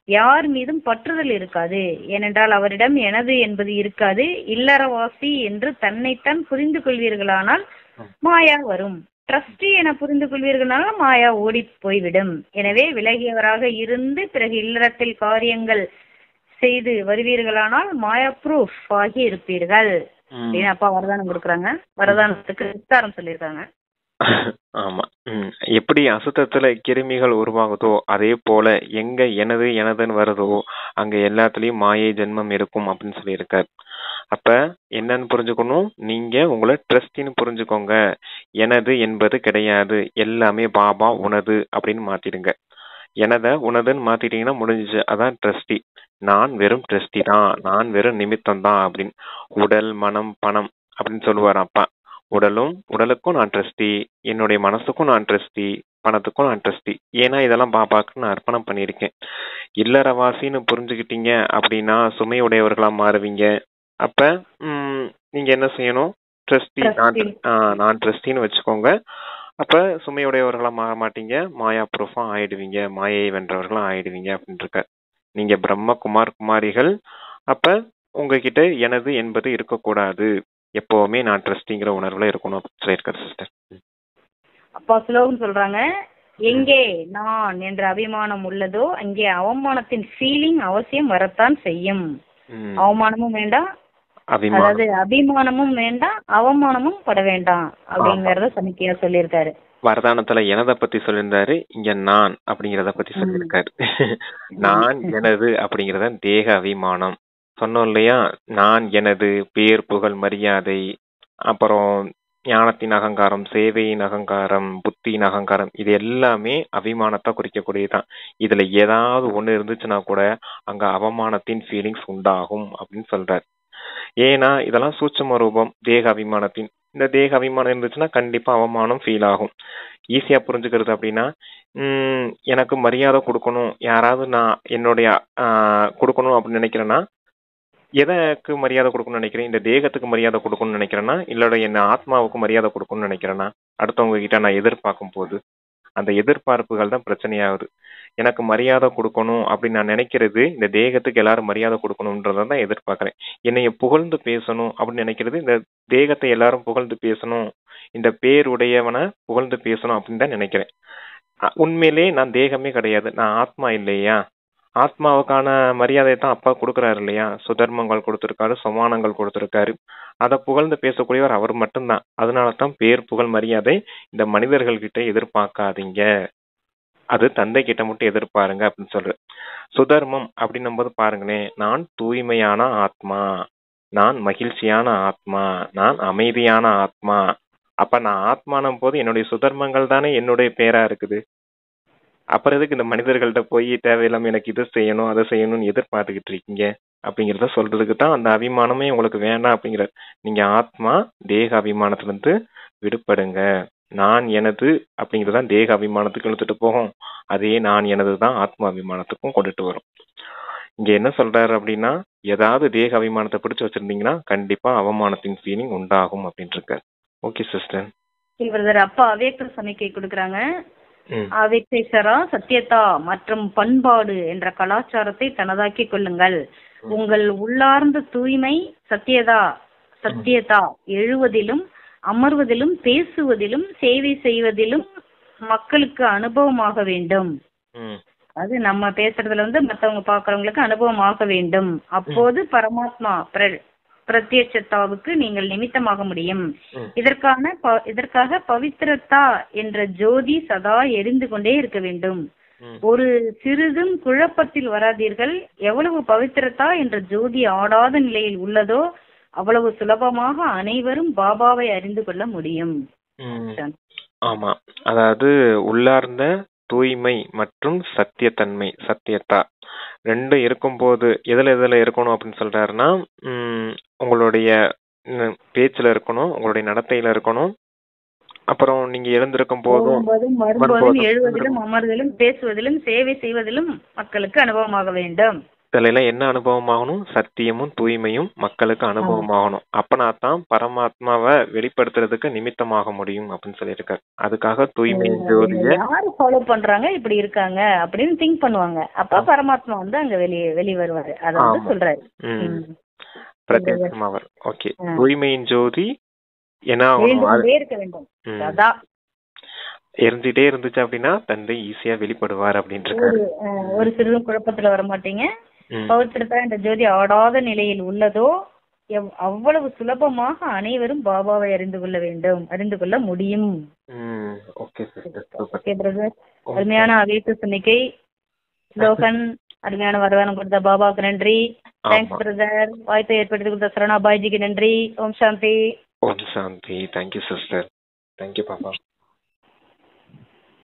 யார் மீதும் பற்றுதல் இருக்காது. ஏனென்றால் அவரிடம் எனது என்பது இருக்காது. இல்லறவாசி என்று தன்னைத்தான் புரிந்து கொள்வீர்களானால் மாயா வரும். ட்ரஸ்டி என புரிந்து கொள்வீர்களானால் மாயா ஓடி போய்விடும். எனவே விலகியவராக இருந்து பிறகு இல்லறத்தில் காரியங்கள் செய்து வருவீர்களானால் மாயா ப்ரூஃப் ஆகி இருப்பீர்கள் அப்படின்னு அப்பா வரதானம் கொடுக்குறாங்க. வரதானத்துக்கு விஸ்தாரம் சொல்லியிருக்காங்க. ஆமா. எப்படி அசுத்தத்துல கிருமிகள் உருவாகுதோ அதே போல எங்க எனது எனதுன்னு வருதோ அங்க எல்லாத்துலயும் மாயை ஜென்மம் இருக்கும் அப்படின்னு சொல்லியிருக்காரு. அப்ப என்னன்னு புரிஞ்சுக்கணும், நீங்க உங்களை ட்ரஸ்டின்னு புரிஞ்சுக்கோங்க. எனது என்பது கிடையாது, எல்லாமே பாபா உனது அப்படின்னு மாத்திடுங்க. எனத உனதுன்னு மாத்திட்டீங்கன்னா முடிஞ்சிச்சு, அதான் ட்ரஸ்டி. நான் வெறும் ட்ரஸ்டி தான், நான் வெறும் நிமித்தம் தான் அப்படின்னு. உடல் மனம் பணம் அப்படின்னு சொல்லுவார் அப்பா. உடலுக்கும் நான் ட்ரஸ்டி, என்னுடைய மனசுக்கும் நான் ட்ரஸ்டி, பணத்துக்கும் நான் ட்ரஸ்டி. ஏன்னா இதெல்லாம் பாபாக்கு நான் அர்ப்பணம் பண்ணியிருக்கேன். இல்லறவாசின்னு புரிஞ்சுக்கிட்டீங்க அப்படின்னா சுமையுடையவர்களா மாறுவீங்க. அப்ப நீங்க என்ன செய்யணும், ட்ரஸ்டி நான் ட்ரஸ்டின்னு வச்சுக்கோங்க. அப்ப சுமையுடையவர்களா மாற மாட்டீங்க, மாயா ப்ரூஃபா ஆயிடுவீங்க, மாயை வென்றவர்களா ஆயிடுவீங்க அப்படின்னு இருக்க. நீங்க பிரம்ம குமாரிகள். அப்ப உங்ககிட்ட எனது என்பது இருக்கக்கூடாது, எப்பவுமே நான் ட்ரஸ்டிங்கிற உணர்வுல இருக்கணும் சொல்லியிருக்காரு சிஸ்டர். அப்பா ஸ்லோகம் சொல்றாங்க, எங்கே நான் என்ற அபிமானம் உள்ளதோ அங்கே அவமானத்தின் ஃபீலிங் அவசியம் வரத்தான் செய்யும். அவமானமும் வேண்டாம், அதாவது அபிமானமும் வேண்டாம், அவமானமும் பட வேண்டாம் அப்படிங்கறத சமிக்கையா சொல்லியிருக்காரு. வரதானத்துல எனத பத்தி சொல்லியிருந்தாரு, இங்க நான் அப்படிங்கறத பத்தி சொல்லியிருக்காரு. நான் எனது அப்படிங்கறத தேக அபிமானம் சொன்னோம் இல்லையா. நான் எனது பேர் புகழ் மரியாதை, அப்புறம் ஞானத்தின் அகங்காரம், சேவையின் அகங்காரம், புத்தியின் அகங்காரம், இது எல்லாமே அபிமானத்தை குறிக்கக்கூடியதுதான். இதுல ஏதாவது ஒண்ணு இருந்துச்சுன்னா கூட அங்க அவமானத்தின் ஃபீலிங்ஸ் உண்டாகும் அப்படின்னு சொல்றாரு. ஏன்னா இதெல்லாம் சூட்சும ரூபம் தேக அபிமானத்தின். இந்த தேக அபிமானம் இருந்துச்சுன்னா கண்டிப்பா அவமானம் ஃபீல் ஆகும். ஈஸியா புரிஞ்சுக்கிறது அப்படின்னா, எனக்கு மரியாதை கொடுக்கணும், யாராவது நான் என்னுடைய கொடுக்கணும் அப்படின்னு நினைக்கிறேன்னா, எதற்கு மரியாதை கொடுக்கணும்னு நினைக்கிறேன், இந்த தேகத்துக்கு மரியாதை கொடுக்கணும்னு நினைக்கிறேன்னா, இல்லோட என்ன ஆத்மாவுக்கு மரியாதை கொடுக்கணும்னு நினைக்கிறேன்னா, அடுத்தவங்க கிட்ட நான் எதிர்பார்க்கும் போது அந்த எதிர்பார்ப்புகள் தான் பிரச்சனையாகுது. எனக்கு மரியாதை கொடுக்கணும் அப்படின்னு நான் நினைக்கிறது, இந்த தேகத்துக்கு எல்லாரும் மரியாதை கொடுக்கணும்ன்றதான் எதிர்பார்க்கிறேன். என்னைய புகழ்ந்து பேசணும் அப்படின்னு நினைக்கிறது, இந்த தேகத்தை எல்லாரும் புகழ்ந்து பேசணும், இந்த பேருடையவனை புகழ்ந்து பேசணும் அப்படின்னு தான் நினைக்கிறேன். உண்மையிலே நான் தேகமே கிடையாது, நான் ஆத்மா இல்லையா. ஆத்மாவுக்கான மரியாதை தான் அப்பா கொடுக்குறாரு இல்லையா. சுதர்மங்கள் கொடுத்துருக்காரு, சமானங்கள் கொடுத்துருக்காரு. அதை புகழ்ந்து பேசக்கூடியவர் அவர் மட்டும்தான். அதனாலதான் பேர் புகழ் மரியாதை இந்த மனிதர்கள் கிட்ட எதிர்பார்க்காதீங்க, அது தந்தை கிட்ட மட்டும் எதிர்பாருங்க அப்படின்னு சொல்ற. சுதர்மம் அப்படின்னும் போது பாருங்களேன், நான் தூய்மையான ஆத்மா, நான் மகிழ்ச்சியான ஆத்மா, நான் அமைதியான ஆத்மா. அப்ப நான் ஆத்மானும் போது என்னுடைய சுதர்மங்கள் தானே என்னுடைய பேரா இருக்குது. அப்புறம் எதுக்கு இந்த மனிதர்கள்ட்ட போய் தேவையில்லாம எனக்கு இது செய்யணும் அதை செய்யணும்னு எதிர்பார்த்துக்கிட்டு இருக்கீங்க அப்படிங்கிறத சொல்றதுக்கு தான் அந்த அபிமானமே உங்களுக்கு வேண்டாம் அப்படிங்கிற. நீங்க ஆத்மா, தேக அபிமானத்துல இருந்து விடுபடுங்க. நான் எனது அப்படிங்கறதான் தேக அபிமானத்துக்கு இழுத்துட்டு போகும், அதே நான் எனது தான் ஆத்மா அபிமானத்துக்கும் கொண்டுட்டு வரும். இங்க என்ன சொல்றாரு அப்படின்னா, ஏதாவது தேக அபிமானத்தை பிடிச்சு வச்சிருந்தீங்கன்னா கண்டிப்பா அவமானத்தின் ஃபீலிங் உண்டாகும் அப்படின்னு இருக்காரு. Okay sister. அப்பா அவேக்த சமிக்கை கொடுக்குறாங்க. அவேக்தேஸ்வரா சத்தியதா மற்றும் பண்பாடு என்ற கலாச்சாரத்தை தனதாக்கி கொள்ளுங்கள். உங்கள் உள்ளார்ந்த தூய்மை சத்தியதா எழுவதிலும் அமர்வதிலும் பேசுவதிலும் சேவை செய்வதிலும் மக்களுக்கு அனுபவமாக வேண்டும். அது நம்ம பேசுறதுல மத்தவங்க பாக்குறவங்களுக்கு அனுபவமாக வேண்டும். அப்போது பரமாத்மா பிரத்யட்சத்தாவுக்கு நீங்கள் நிமித்தமாக முடியும். இதற்காக பவித்திரத்தா என்ற ஜோதி சதா எரிந்து கொண்டே இருக்க வேண்டும். ஒரு சிறிதும் குழப்பத்தில் வராதீர்கள். எவ்வளவு பவித்திரத்தா என்ற ஜோதி ஆடாத நிலையில் உள்ளதோ அவ்வளவு சுலபமாக அனைவரும் பாபாவை அறிந்து கொள்ள முடியும். ஆமா, அதாவது உள்ளார்ந்த தூய்மை மற்றும் சத்தியத்தன்மை, சத்தியத்தா ரெண்டும் இருக்கும்போது எதுல இருக்கணும் அப்படின்னு சொல்றாருன்னா, உங்களுடைய பேச்சுல இருக்கணும், உங்களுடைய நடத்தையில இருக்கணும், அப்புறம் நீங்க எழுந்திருக்கும் போதும் எழுவதிலும் அமர்வதிலும் பேசுவதிலும் சேவை செய்வதிலும் மக்களுக்கு அனுபவமாக வேண்டும். இதுல எல்லாம் என்ன அனுபவமாகணும், சத்தியமும் தூய்மையும் மக்களுக்கு அனுபவமாகணும். அப்பனா தான் பரமாத்மாவை வெளிப்படுத்துறதுக்கு நிமித்தமாக முடியும் அப்படின்னு சொல்லியிருக்காரு. அதுக்காக தூய்மை ஜோதியை யாரு ஃபாலோ பண்றாங்க இப்படி இருக்காங்க அப்படின்னு திங்க் பண்ணுவாங்க. அப்ப பரமாத்மா அங்க வெளியே வருவாரு. அதான் சொல்றாரு பிரத்யேகமாவர். ஓகே, தூய்மையின் ஜோதி என்ன இருக்க வேண்டும், அதான் எரிஞ்சிட்டே இருந்துச்சு அப்படின்னா தந்தை ஈஸியா வெளிப்படுவார் அப்படின்ட்டு. ஒரு சிறிதும் குழப்பத்துல வர மாட்டீங்க. ம். பவித்திரத்தா என்ற ஜோதி ஆடாத நிலையில் உள்ளதோ அவ்வளவு சுலபமாக அனைவரும் பாபாவை அறிந்து கொள்ள முடியும். Okay sister, super. Okay brother, அருமையான அவைத்து சுன்னிக்கை ஸ்லோகன், அருமையான வரதானம் கொடுத்த பாபாவுக்கு நன்றி. Thanks brother. வாய்ப்பை ஏற்படுத்தி கொடுத்த சரணா பாய்ஜிக்கு நன்றி. Om Shanti. Om Shanti. Thank you sister. Thank you பாப்பா.